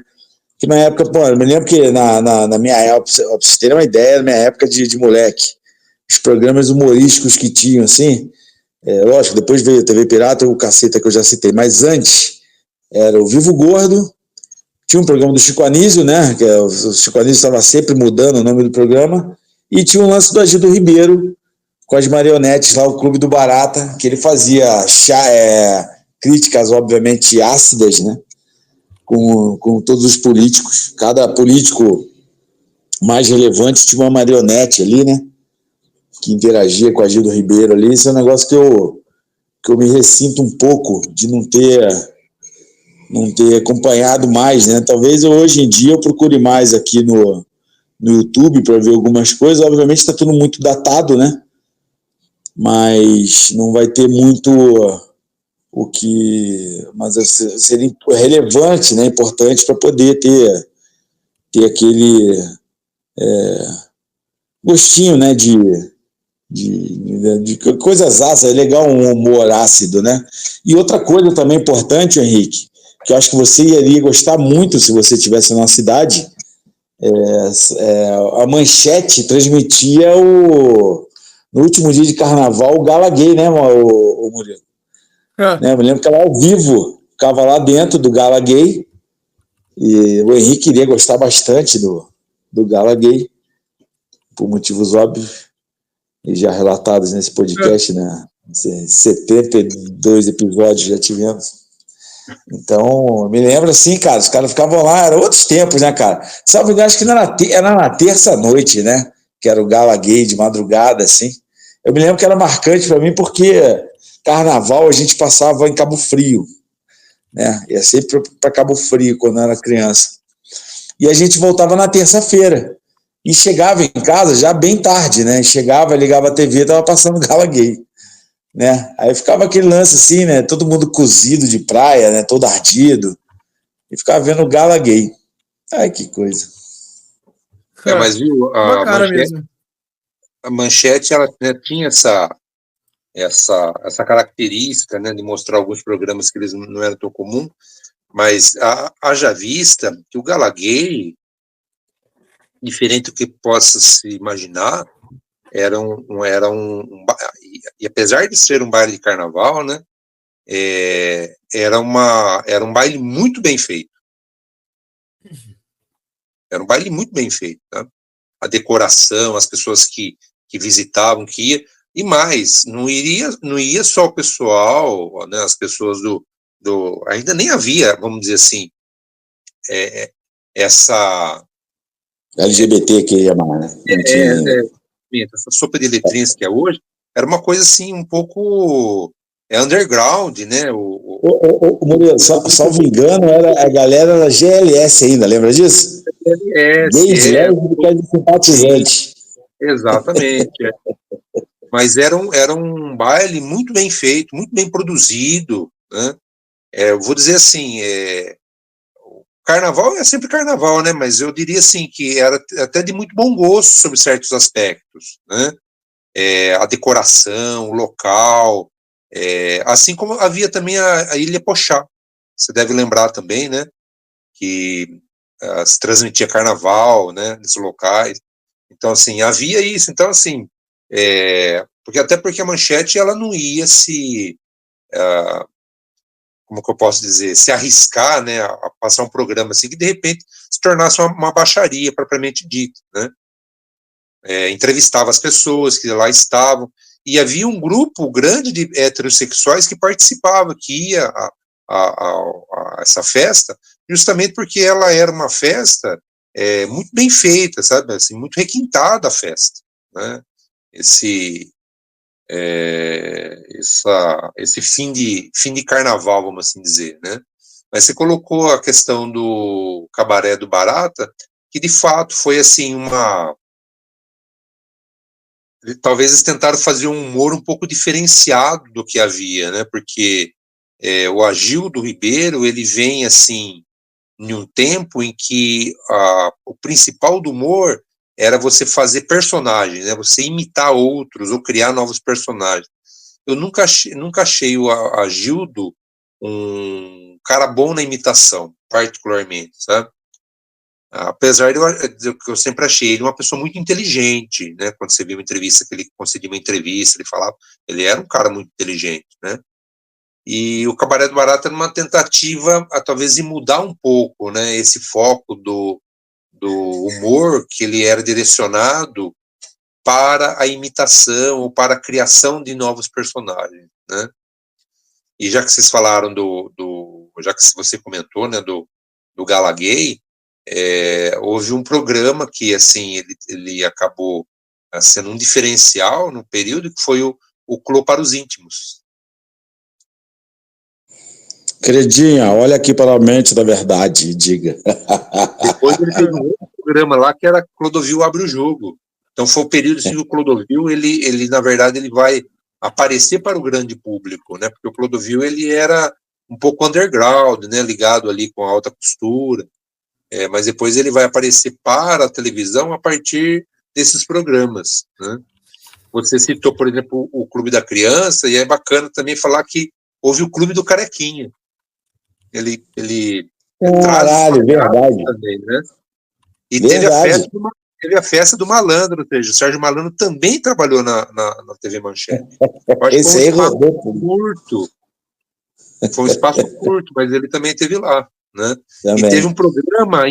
Que na época, pô, eu me lembro que na minha época, pra vocês terem uma ideia, na minha época de moleque, os programas humorísticos que tinham, assim, lógico, depois veio a TV Pirata, o Caceta que eu já citei, mas antes era o Vivo Gordo, tinha um programa do Chico Anísio, né? Que o Chico Anísio estava sempre mudando o nome do programa, e tinha um lance do Agildo Ribeiro, com as marionetes lá, o Clube do Barata, que ele fazia críticas, obviamente, ácidas, né? Com todos os políticos. Cada político mais relevante tinha uma marionete ali, né? Que interagia com a Agildo Ribeiro ali. Isso é um negócio que eu me ressinto um pouco de não ter acompanhado mais, né? Talvez hoje em dia eu procure mais aqui no YouTube para ver algumas coisas. Obviamente está tudo muito datado, né? Mas não vai ter muito o que... Mas seria relevante, né? Importante para poder ter aquele gostinho, né? De coisas ácidas. É legal um humor ácido, né? E outra coisa também importante, Henrique, que eu acho que você iria gostar muito se você estivesse na cidade, a Manchete transmitia no último dia de carnaval o Gala Gay, né, o Murilo? Né, eu me lembro que ela ao vivo ficava lá dentro do Gala Gay, e o Henrique iria gostar bastante do Gala Gay, por motivos óbvios, e já relatados nesse podcast, né? 72 episódios já tivemos. Então, me lembro assim, cara, os caras ficavam lá, eram outros tempos, né, cara? Salve engano, acho que era na terça-noite, né? Que era o Gala Gay de madrugada, assim. Eu me lembro que era marcante para mim porque carnaval a gente passava em Cabo Frio, né? Ia sempre para Cabo Frio quando eu era criança. E a gente voltava na terça-feira. E chegava em casa já bem tarde, né? Chegava, ligava a TV, tava passando Gala Gay. Né? Aí ficava aquele lance assim, né? Todo mundo cozido de praia, né? Todo ardido. E ficava vendo o Gala Gay. Ai, que coisa. Mas viu, Uma cara mesmo. A Manchete, ela, né, tinha essa característica, né, de mostrar alguns programas que eles não eram tão comum, mas haja vista que o Gala Gay, diferente do que possa se imaginar, era e apesar de ser um baile de carnaval, né, era um baile muito bem feito. Era um baile muito bem feito, tá? A decoração, as pessoas que visitavam, que ia, e mais, não ia só o pessoal, né, as pessoas ainda nem havia, vamos dizer assim, essa LGBT que ia mais, né? Não tinha ainda. Essa sopa de letrinhas que é hoje, era uma coisa assim, um pouco underground, né? Murilo, salvo engano, a galera da GLS ainda, lembra disso? Gays, lésbicas e simpatizantes. Exatamente. Mas era um baile muito bem feito, muito bem produzido, né? Eu vou dizer assim, carnaval é sempre carnaval, né? Mas eu diria assim que era até de muito bom gosto sobre certos aspectos, né? A decoração, o local, assim como havia também a Ilha Pochá. Você deve lembrar também, né? Que se transmitia carnaval, né? Nesses locais. Então, assim, havia isso. Então, assim, porque a Manchete, ela não ia como que eu posso dizer, se arriscar, né, a passar um programa assim, que de repente se tornasse uma baixaria propriamente dita, né? Entrevistava as pessoas que lá estavam, e havia um grupo grande de heterossexuais que participava, que ia a essa festa, justamente porque ela era uma festa muito bem feita, sabe, assim, muito requintada a festa, né? Esse fim de carnaval, vamos assim dizer, né? Mas você colocou a questão do Cabaré do Barata, que de fato foi assim talvez eles tentaram fazer um humor um pouco diferenciado do que havia, né? Porque o Agildo Ribeiro, ele vem assim em um tempo em que o principal do humor era você fazer personagens, né? Você imitar outros ou criar novos personagens. eu nunca achei o Agildo um cara bom na imitação, particularmente, sabe? Apesar de eu sempre achei ele uma pessoa muito inteligente, né? Quando você viu uma entrevista, que ele concedia uma entrevista, ele falava, ele era um cara muito inteligente, né? E o Cabaré do Barata era uma tentativa, talvez, de mudar um pouco, né? Esse foco do humor, que ele era direcionado para a imitação ou para a criação de novos personagens, né? E já que vocês falaram já que você comentou, né, do Gala Gay, houve um programa que, assim, ele acabou sendo um diferencial no período, que foi o Clô para os Íntimos. Queridinha, olha aqui para a mente da verdade, diga. Depois ele fez um outro programa lá, que era Clodovil Abre o Jogo. Então foi o período assim, que o Clodovil, ele na verdade, ele vai aparecer para o grande público, né? Porque o Clodovil, ele era um pouco underground, né? Ligado ali com a alta costura. Mas depois ele vai aparecer para a televisão a partir desses programas, né? Você citou, por exemplo, o Clube da Criança, e é bacana também falar que houve o Clube do Carequinha. Ele Caralho, verdade. Também, né? E verdade. teve a festa do Malandro, ou seja, o Sérgio Malandro também trabalhou na TV Manchete. Esse aí rodou. Curto. Foi um espaço curto, mas ele também esteve lá, né? Também. E teve um programa,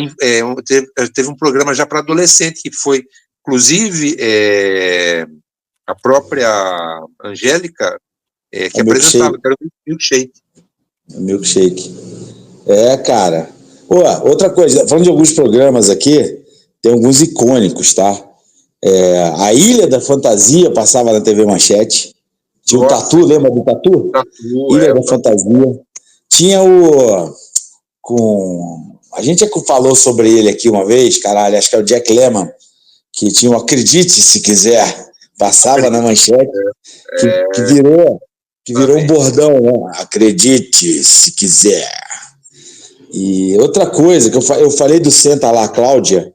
teve um programa já para adolescente, que foi, inclusive, a própria Angélica, que apresentava, que era o Milkshake. Milkshake. Cara. Outra coisa, falando de alguns programas aqui, tem alguns icônicos, tá? A Ilha da Fantasia passava na TV Manchete. Tinha o Tatu, lembra do Tatu? Ilha da Fantasia. Tinha a gente falou sobre ele aqui uma vez, caralho, acho que é o Jack Lemmon, que tinha o Acredite Se Quiser, passava na Manchete, que virou um bordão, né? Acredite se quiser. E outra coisa, que eu falei do Senta Lá, Cláudia,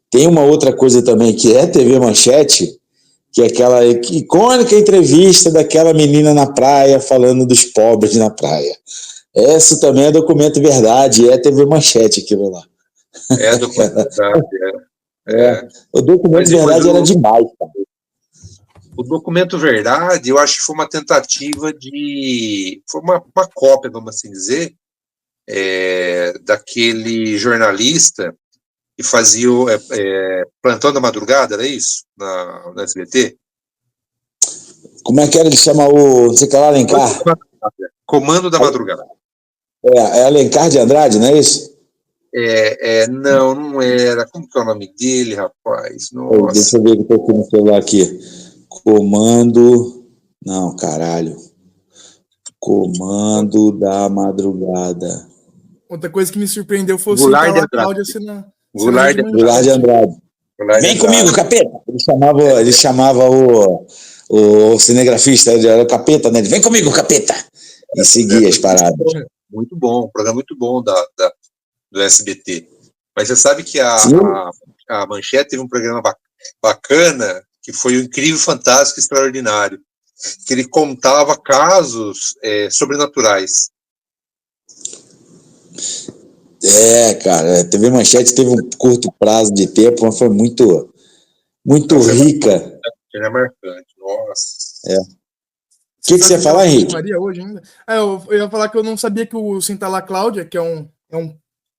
tem uma outra coisa também, que é TV Manchete, que é aquela icônica entrevista daquela menina na praia, falando dos pobres na praia. Essa também é Documento Verdade, é TV Manchete aquilo lá. Documento Verdade, O Documento Verdade era demais, cara. O Documento Verdade, eu acho que foi uma tentativa foi uma cópia, vamos assim dizer, daquele jornalista que fazia o Plantão da Madrugada, era isso? No SBT? Como é que era? Ele chama não sei o que lá, Alencar? Comando da Madrugada. É Alencar de Andrade, não é isso? Não era. Como que é o nome dele, rapaz? Nossa. Deixa eu ver que eu tô aqui no celular aqui. Comando... Não, caralho. Comando da Madrugada. Outra coisa que me surpreendeu foi o Goulart de Cláudia Goulart de Andrade. Vem comigo, capeta! Ele chamava o cinegrafista, ele era o capeta, né? Vem comigo, capeta! E seguia as paradas. Muito bom, um programa muito bom do SBT. Mas você sabe que a Manchete teve um programa bacana, que foi o Incrível, Fantástico e Extraordinário, que ele contava casos sobrenaturais. Cara, a TV Manchete teve um curto prazo de tempo, mas foi muito rica. É marcante, nossa. O que você ia falar, Henrique? Hoje ainda? Eu ia falar que eu não sabia que o Senta Lá, Cláudia, que é um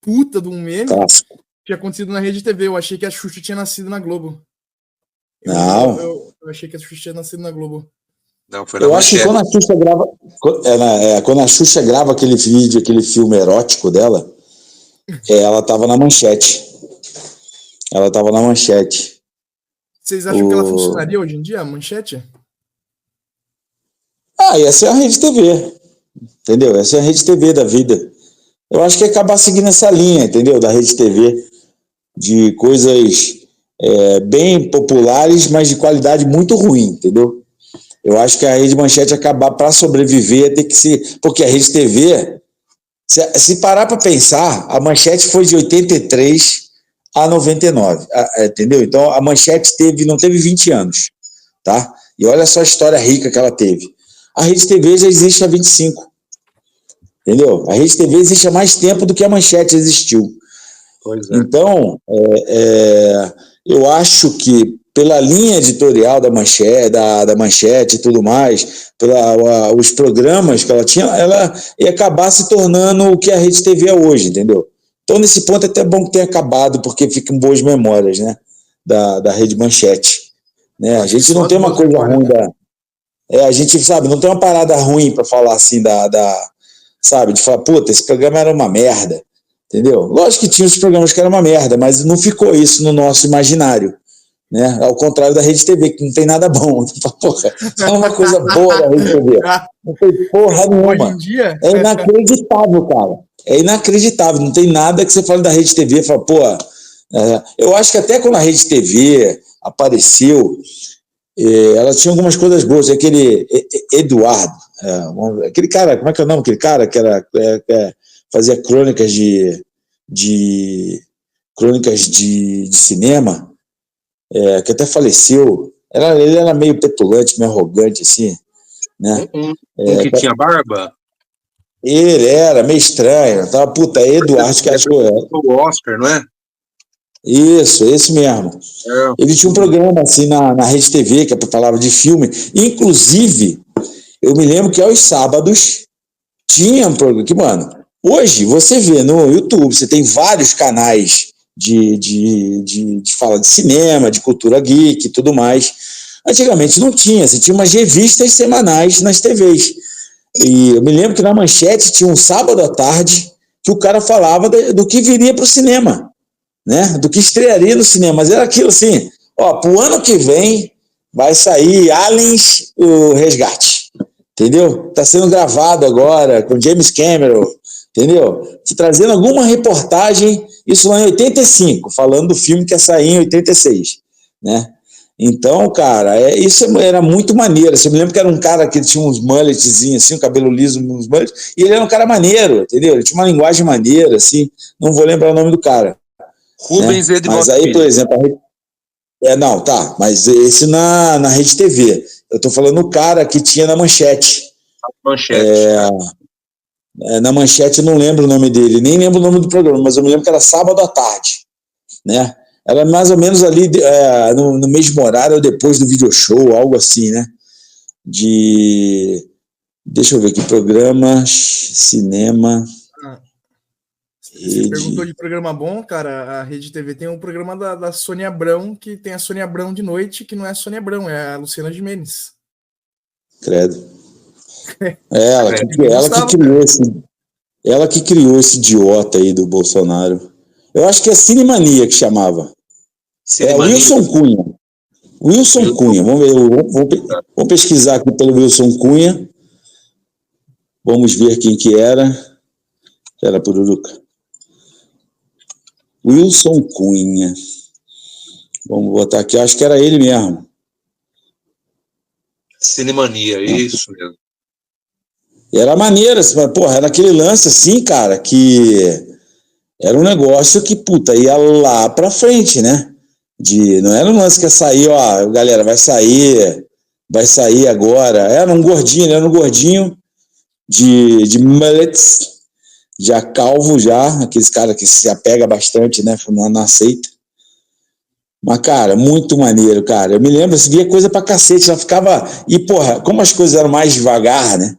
puta de um meme, tinha acontecido na Rede TV. Eu achei que a Xuxa tinha nascido na Globo. Não. Eu achei que a Xuxa tinha nascido na Globo. Não, foi na Eu acho que quando a Xuxa grava. Quando a Xuxa grava aquele vídeo, aquele filme erótico dela, ela tava na Manchete. Vocês acham que ela funcionaria hoje em dia, a Manchete? Essa é a Rede TV. Entendeu? Essa é a Rede TV da vida. Eu acho que ia acabar seguindo essa linha, entendeu? Da Rede TV. De coisas bem populares, mas de qualidade muito ruim, entendeu? Eu acho que a Rede Manchete acabar para sobreviver, ter que se... Porque a Rede TV, se parar para pensar, a Manchete foi de 83 a 99, entendeu? Então a Manchete não teve 20 anos, tá? E olha só a história rica que ela teve. a Rede TV já existe há 25. Entendeu? A Rede TV existe há mais tempo do que a Manchete existiu. Pois é. Então, eu acho que pela linha editorial da Manchete e tudo mais, os programas que ela tinha, ela ia acabar se tornando o que a Rede TV é hoje, entendeu? Então, nesse ponto, é até bom que tenha acabado, porque ficam boas memórias, né? Da Rede Manchete. Né? A gente não tem uma coisa ruim a gente, sabe, não tem uma parada ruim para falar assim sabe, de falar, puta, esse programa era uma merda, entendeu? Lógico que tinha os programas que eram uma merda, mas não ficou isso no nosso imaginário, né? Ao contrário da Rede TV, que não tem nada bom. Porra, é uma coisa boa da Rede TV. Não tem porra nenhuma. Hoje em dia... É inacreditável, cara. É inacreditável. Não tem nada que você fale da Rede TV e fala, pô... eu acho que até quando a Rede TV apareceu, ela tinha algumas coisas boas. Aquele Eduardo, aquele cara, como é que é o nome? Aquele cara que era, fazia crônicas de cinema, que até faleceu. Ele era meio petulante, meio arrogante, assim, né? Que tinha barba? Ele era meio estranho, tá? Puta, Eduardo, que achou. O Oscar, não é? Isso, esse mesmo. Ele tinha um programa assim na Rede TV, que falava de filme. Inclusive, eu me lembro que aos sábados tinha um programa que, mano, hoje você vê no YouTube, você tem vários canais de fala de cinema, de cultura geek e tudo mais. Antigamente não tinha, você tinha umas revistas semanais nas TVs. E eu me lembro que na Manchete tinha um sábado à tarde que o cara falava do que viria para o cinema, né? Do que estrearia no cinema. Mas era aquilo assim, pro ano que vem vai sair Aliens, o Resgate, entendeu? Está sendo gravado agora com James Cameron, entendeu? Trazendo alguma reportagem, isso lá em 85, falando do filme que ia sair em 86, né? Então, cara, isso era muito maneiro. Você me lembra que era um cara que tinha uns mulletzinhos, assim, um cabelo liso, uns mullets, e ele era um cara maneiro, entendeu? Ele tinha uma linguagem maneira, assim, não vou lembrar o nome do cara. Rubens, né? Mas aí, por exemplo, não, tá, mas esse na Rede TV. Eu tô falando o cara que tinha na Manchete. Na Manchete eu não lembro o nome dele, nem lembro o nome do programa, mas eu me lembro que era sábado à tarde, né? Era mais ou menos ali no mesmo horário ou depois do video show, algo assim, né? Deixa eu ver aqui, programas, cinema... Você perguntou de programa bom, cara. A Rede TV tem um programa da Sônia Abrão, que tem a Sônia Abrão de noite, que não é a Sônia Abrão, é a Luciana Gimenez. Credo. Ela que criou esse idiota aí do Bolsonaro. Eu acho que é Cinemania que chamava. Wilson Cunha. Wilson Cunha. Vamos ver. Vamos pesquisar aqui pelo Wilson Cunha. Vamos ver quem que era. Era Pururuca. Wilson Cunha. Vamos botar aqui. Acho que era ele mesmo. Cinemania, isso mesmo. Era maneiro, porra, era aquele lance assim, cara, que era um negócio que, puta, ia lá pra frente, né? Não era um lance que ia sair, galera, vai sair agora. Era um gordinho de mullets, já calvo já, aqueles caras que se apega bastante, né, na seita. Mas, cara, muito maneiro, cara. Eu me lembro, você via coisa pra cacete, ela ficava... E, porra, como as coisas eram mais devagar, né?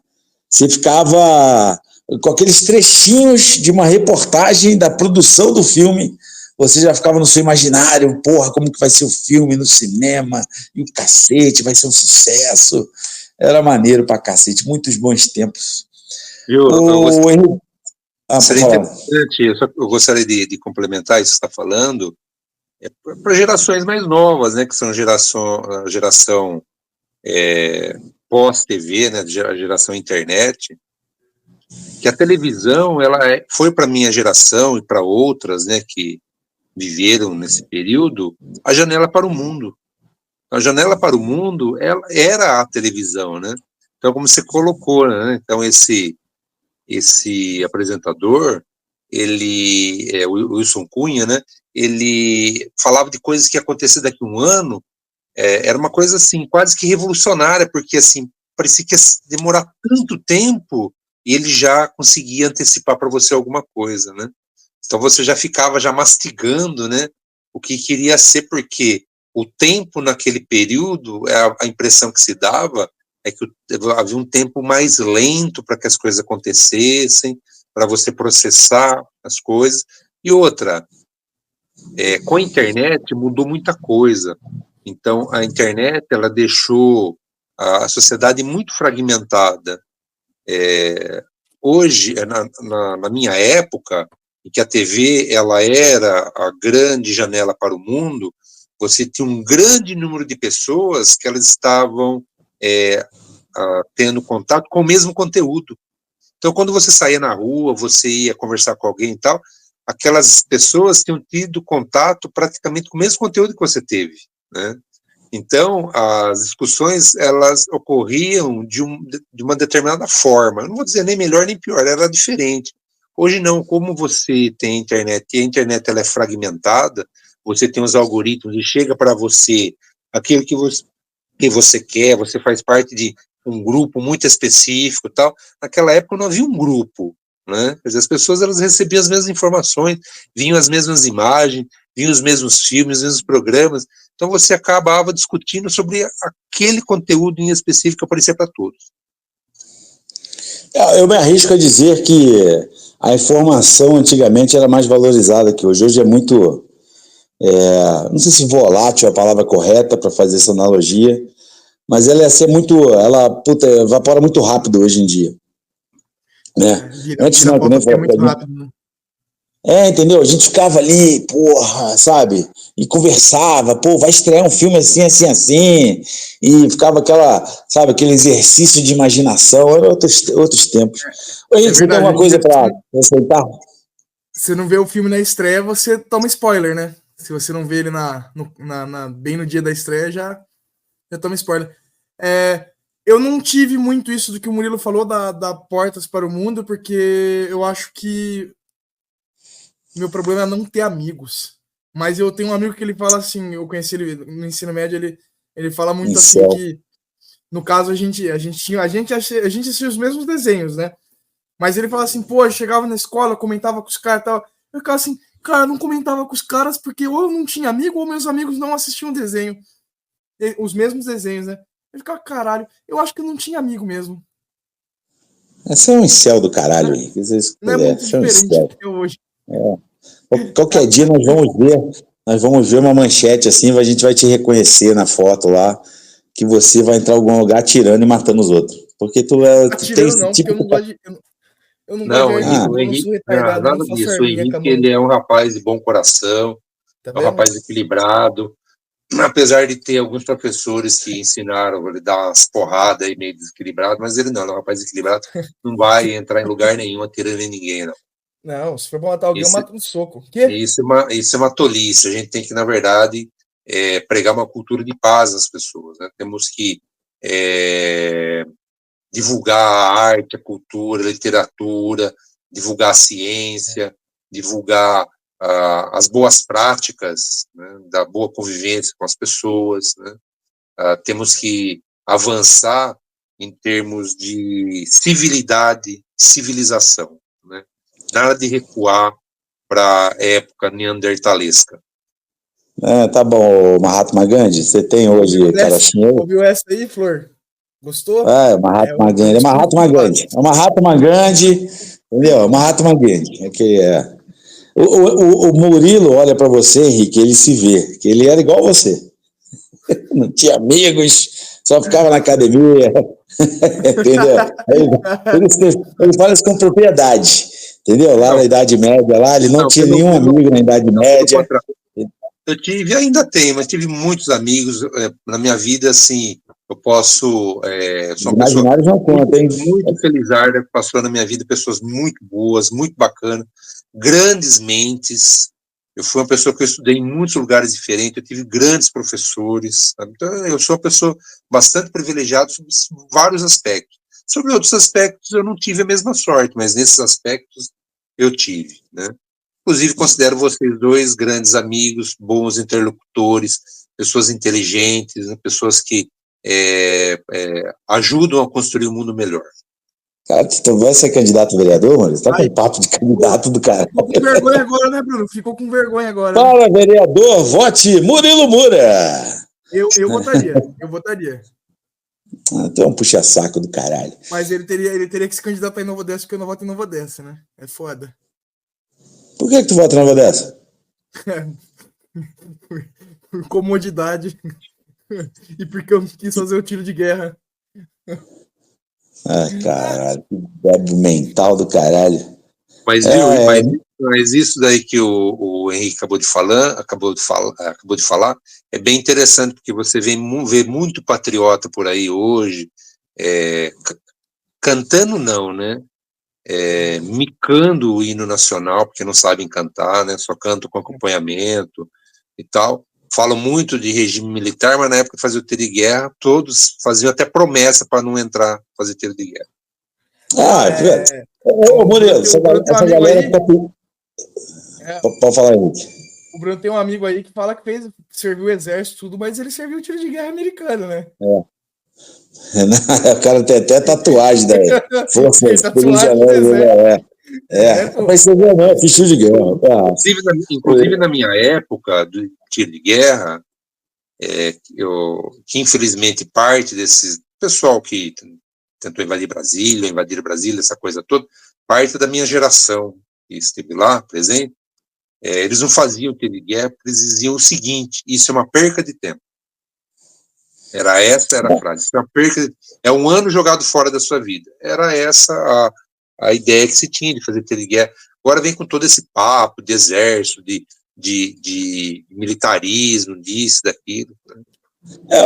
Você ficava com aqueles trechinhos de uma reportagem da produção do filme, você já ficava no seu imaginário, porra, como que vai ser o filme no cinema, e o cacete, vai ser um sucesso. Era maneiro pra cacete, muitos bons tempos. Seria interessante, eu gostaria de complementar isso que você está falando, para gerações mais novas, né, que são a geração pós-TV, né, a geração internet, que a televisão foi para minha geração e para outras, né, que viveram nesse período, a janela para o mundo. A janela para o mundo era a televisão, né? Então, como você colocou, né? Então, esse apresentador, o Wilson Cunha, né? Ele falava de coisas que ia acontecer daqui a um ano, era uma coisa assim, quase que revolucionária, porque assim, parecia que ia demorar tanto tempo e ele já conseguia antecipar para você alguma coisa, né? Então você já ficava já mastigando, né, o que queria ser, porque o tempo naquele período, a impressão que se dava é que havia um tempo mais lento para que as coisas acontecessem, para você processar as coisas. E outra, com a internet mudou muita coisa. Então, a internet, ela deixou a sociedade muito fragmentada. Hoje, na minha época, em que a TV ela era a grande janela para o mundo, você tinha um grande número de pessoas que elas estavam tendo contato com o mesmo conteúdo. Então, quando você saía na rua, você ia conversar com alguém e tal, aquelas pessoas tinham tido contato praticamente com o mesmo conteúdo que você teve, né? Então, as discussões, elas ocorriam de uma determinada forma. Eu não vou dizer nem melhor nem pior, era diferente. Hoje não, como você tem a internet, e a internet ela é fragmentada, você tem os algoritmos e chega para você aquilo que você quer, você faz parte de um grupo muito específico e tal. Naquela época não havia um grupo, né? Quer dizer, as pessoas elas recebiam as mesmas informações, vinham as mesmas imagens, vinham os mesmos filmes, os mesmos programas. Então você acabava discutindo sobre aquele conteúdo em específico que aparecia para todos. Eu me arrisco a dizer que a informação antigamente era mais valorizada que hoje. Hoje é muito, não sei se volátil é a palavra correta para fazer essa analogia, mas ela ia ser muito, evapora muito rápido hoje em dia, né? Antes não, que nem muito rápido, né? Entendeu? A gente ficava ali, porra, sabe? E conversava, pô, vai estrear um filme assim, assim, assim. E ficava aquele exercício de imaginação. Eram outros tempos. Ô, Henrique, você tem alguma coisa para aceitar? Você não vê o filme na estreia, você toma spoiler, né? Se você não vê ele bem no dia da estreia, já toma spoiler. Eu não tive muito isso do que o Murilo falou da Portas para o Mundo, porque eu acho que meu problema é não ter amigos. Mas eu tenho um amigo que ele fala assim, eu conheci ele no ensino médio, ele fala muito assim que, no caso, a gente assistia os mesmos desenhos, né? Mas ele fala assim, pô, eu chegava na escola, comentava com os caras e tal. Eu ficava assim, cara, eu não comentava com os caras porque ou eu não tinha amigo ou meus amigos não assistiam desenho. Os mesmos desenhos, né? Eu ficava, caralho, eu acho que eu não tinha amigo mesmo. Esse é um incel do caralho, Henrique. Não é muito diferente do que hoje. Qualquer dia nós vamos ver uma manchete assim, a gente vai te reconhecer na foto lá, que você vai entrar em algum lugar atirando e matando os outros. Porque tu tem esse não, tipo porque eu não gosto de... Eu não gosto de arminha, o eu não sou retardado, nada não faço disso. O arminha Henrique, com a mão. ele é um rapaz de bom coração, Tá é um vendo? rapaz equilibrado, apesar de ter alguns professores que ensinaram ele dar umas porradas aí meio desequilibrado, mas ele não, ele é um rapaz equilibrado, não vai entrar em lugar nenhum atirando em ninguém, não. Não, se for pra matar alguém, eu mato no soco. Isso é uma tolice. A gente tem que, na verdade, pregar uma cultura de paz às pessoas, né? Temos que divulgar a arte, a cultura, a literatura, divulgar a ciência, divulgar as boas práticas, né, da boa convivência com as pessoas, né? Temos que avançar em termos de civilidade, civilização, né? Nada de recuar para a época neandertalesca. Tá bom, Mahatma Gandhi, você tem hoje carochinha? Ouviu essa aí, Flor? Gostou? Mahatma Gandhi. É Mahatma Gandhi. É Mahatma Gandhi, entendeu? Mahatma Gandhi. O Murilo olha para você, Henrique, ele se vê, que ele era igual você. Não tinha amigos, só ficava na academia, entendeu? Ele fala isso com propriedade, entendeu? Lá na Idade Média, lá ele não tinha nenhum amigo na Idade Média. Eu tive, ainda tenho, mas tive muitos amigos na minha vida, assim, eu posso... sou uma pessoa muito felizarda que passou na minha vida, pessoas muito boas, muito bacanas, grandes mentes. Eu fui uma pessoa que eu estudei em muitos lugares diferentes, eu tive grandes professores, sabe? Então eu sou uma pessoa bastante privilegiada sobre vários aspectos. Sobre outros aspectos eu não tive a mesma sorte, mas nesses aspectos eu tive, né? Inclusive considero vocês dois grandes amigos, bons interlocutores, pessoas inteligentes, né? Pessoas que ajudam a construir um mundo melhor. Cara, tu vai ser candidato a vereador, mano? Você tá com papo de candidato do cara. Ficou com vergonha agora, né, Bruno? Ficou com vergonha agora. Fala, vereador, vote Murilo Moura! Eu votaria. Tu é um puxa-saco do caralho. Mas ele teria que se candidatar em Nova Odessa, porque eu não voto em Nova Odessa, né? É foda. Por que tu vota em Nova Odessa? Por comodidade. E porque eu quis fazer o tiro de guerra. Caralho, que débil mental do caralho. Mas, mas isso daí que o Henrique acabou de falar, é bem interessante, porque você vê muito patriota por aí hoje, cantando não, né? Micando o hino nacional, porque não sabem cantar, né? Só cantam com acompanhamento e tal. Falam muito de regime militar, mas na época de fazer o tiro de guerra, todos faziam até promessa para não entrar fazer tiro de guerra. Murilo, essa galera fica... Pode falar, Henrique. O Bruno tem um amigo aí que fala que serviu o exército, tudo, mas ele serviu o tiro de guerra americano, né? O cara tem até tatuagem daí. Força, mas você vê, não, fiz tiro de guerra. Inclusive, na minha época do tiro de guerra, que infelizmente parte desse pessoal que tentou invadir Brasília, essa coisa toda, parte da minha geração que esteve lá, presente, eles não faziam tiro de guerra, porque eles diziam o seguinte: isso é uma perca de tempo. Essa era a frase. Isso é uma perca é um ano jogado fora da sua vida. Era essa a ideia que se tinha de fazer tiro de guerra. Agora vem com todo esse papo de exército, de militarismo, disso, daquilo.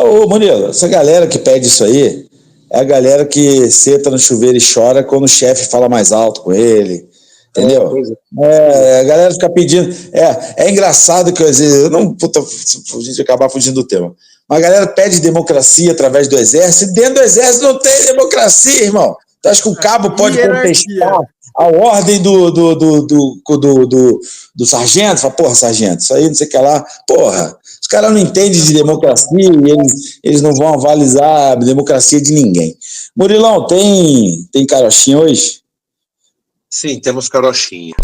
Ô Murilo, essa galera que pede isso aí é a galera que senta no chuveiro e chora quando o chefe fala mais alto com ele, entendeu? A galera fica pedindo. É engraçado que às vezes, a gente acabar fugindo do tema, mas a galera pede democracia através do exército, e dentro do exército não tem democracia, irmão. Tu acha que o cabo pode contestar a ordem do sargento? Fala, porra, sargento, isso aí não sei o que lá. Porra, os caras não entendem de democracia e eles não vão avalizar a democracia de ninguém. Murilão, tem carochinha hoje? Sim, temos carochinha.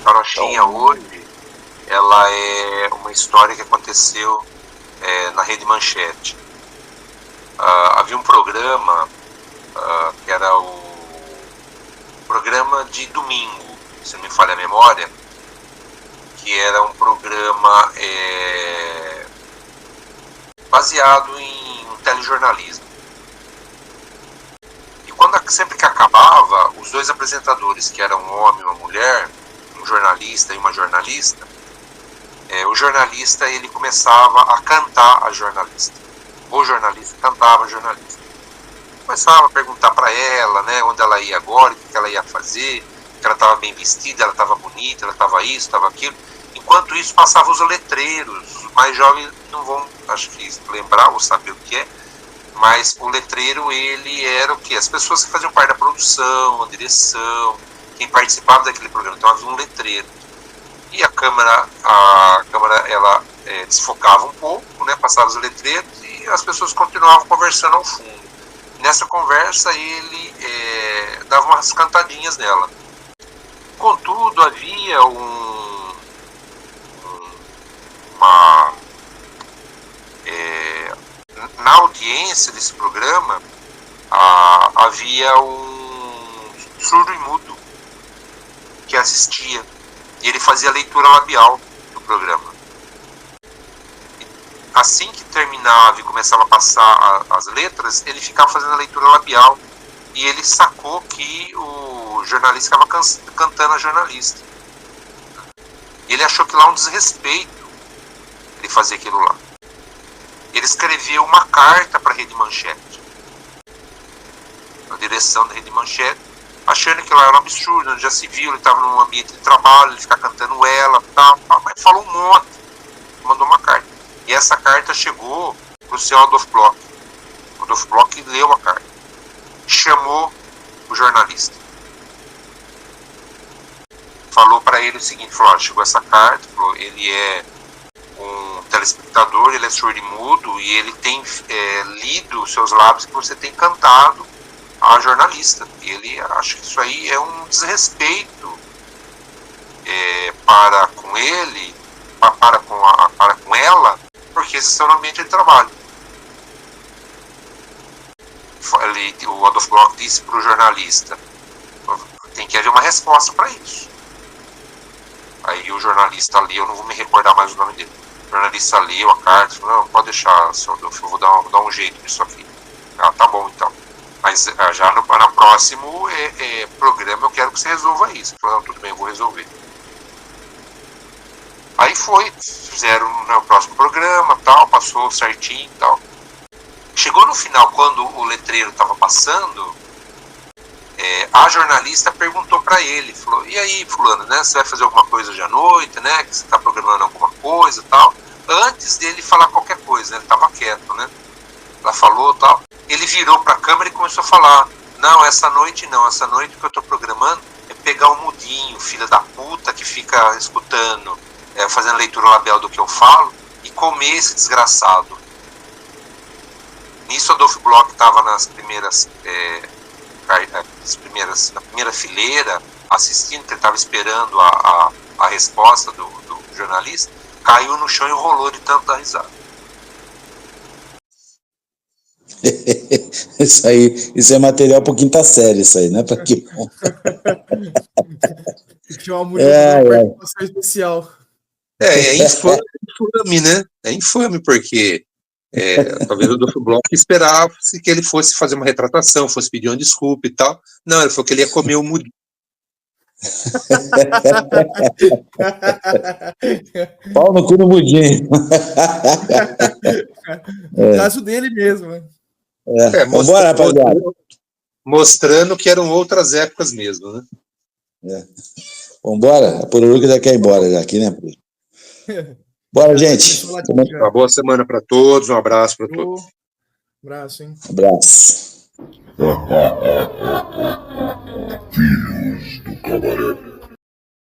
Carochinha hoje, ela é uma história que aconteceu na Rede Manchete. Havia um programa que era o programa de domingo, se não me falha a memória, que era um programa baseado em telejornalismo. E sempre que acabava, os dois apresentadores, que eram um homem e uma mulher, um jornalista e uma jornalista, o jornalista ele começava a cantar a jornalista. O jornalista cantava a jornalista. Começava a perguntar para ela, né, onde ela ia agora, o que ela ia fazer, que ela estava bem vestida, ela estava bonita, ela estava isso, estava aquilo. Enquanto isso, passavam os letreiros. Os mais jovens não vão, acho que, lembrar ou saber o que é, mas o letreiro, ele era o quê? As pessoas que faziam parte da produção, a direção, quem participava daquele programa. Então havia um letreiro. E a câmera ela desfocava um pouco, né, passava os letreiros e as pessoas continuavam conversando ao fundo. Nessa conversa ele dava umas cantadinhas nela. Contudo, havia na audiência desse programa havia um surdo e mudo que assistia. E ele fazia leitura labial do programa. Assim que terminava e começava a passar as letras, ele ficava fazendo a leitura labial. E ele sacou que o jornalista estava cantando a jornalista. E ele achou que lá um desrespeito ele fazer aquilo lá. Ele escreveu uma carta para a Rede Manchete, a direção da Rede Manchete, achando que lá era um absurdo, já se viu, ele estava num ambiente de trabalho, ele fica cantando ela, tal, mas falou um monte, mandou uma carta. E essa carta chegou para o senhor Adolf Bloch. O Adolf Bloch leu a carta, chamou o jornalista, falou para ele o seguinte, falou, chegou essa carta, falou, ele é um telespectador, ele é surdo e mudo, e ele tem lido os seus lábios que você tem cantado a jornalista. E ele acha que isso aí é um desrespeito para com ele, para com ela, porque eles estão no ambiente de trabalho. O Adolfo Bloch disse para o jornalista: tem que haver uma resposta para isso. Aí o jornalista ali, eu não vou me recordar mais o nome dele, o jornalista leu a carta e falou: não, pode deixar, senhor Adolfo, eu vou dar um jeito nisso aqui. Ah, tá bom então. Mas já no próximo programa eu quero que você resolva isso. Ele falou: não, tudo bem, eu vou resolver. Aí fizeram no próximo programa, tal, passou certinho e tal. Chegou no final, quando o letreiro estava passando, a jornalista perguntou para ele, falou: e aí, fulano, né, você vai fazer alguma coisa hoje à noite, né, que você está programando alguma coisa, tal. Antes dele falar qualquer coisa, né, ele estava quieto, né. Ela falou, tal. Ele virou para a câmera e começou a falar: não, essa noite não, essa noite o que eu estou programando é pegar um mudinho, filha da puta, que fica escutando, fazendo leitura labial do que eu falo, e comer esse desgraçado. Nisso, Adolfo Bloch estava na primeira fileira, assistindo, que ele estava esperando a resposta do jornalista, caiu no chão e rolou de tanto dar risada. Isso é material para quinta série, isso aí, né? Para que bom. Tinha uma mulher com uma participação especial. É infame, né? É infame, porque talvez o Adolfo Bloch esperasse que ele fosse fazer uma retratação, fosse pedir uma desculpa e tal. Não, ele falou que ele ia comer o mudinho. Pau no cu no mudinho. No caso dele mesmo, né? Vambora, rapaziada. Mostrando que eram outras épocas mesmo, né? Vambora, a Pururuca já quer ir embora já aqui, né? Bora, gente. Uma boa semana para todos, um abraço para todos. Abraço, hein? Abraço. Filhos do Cabaré.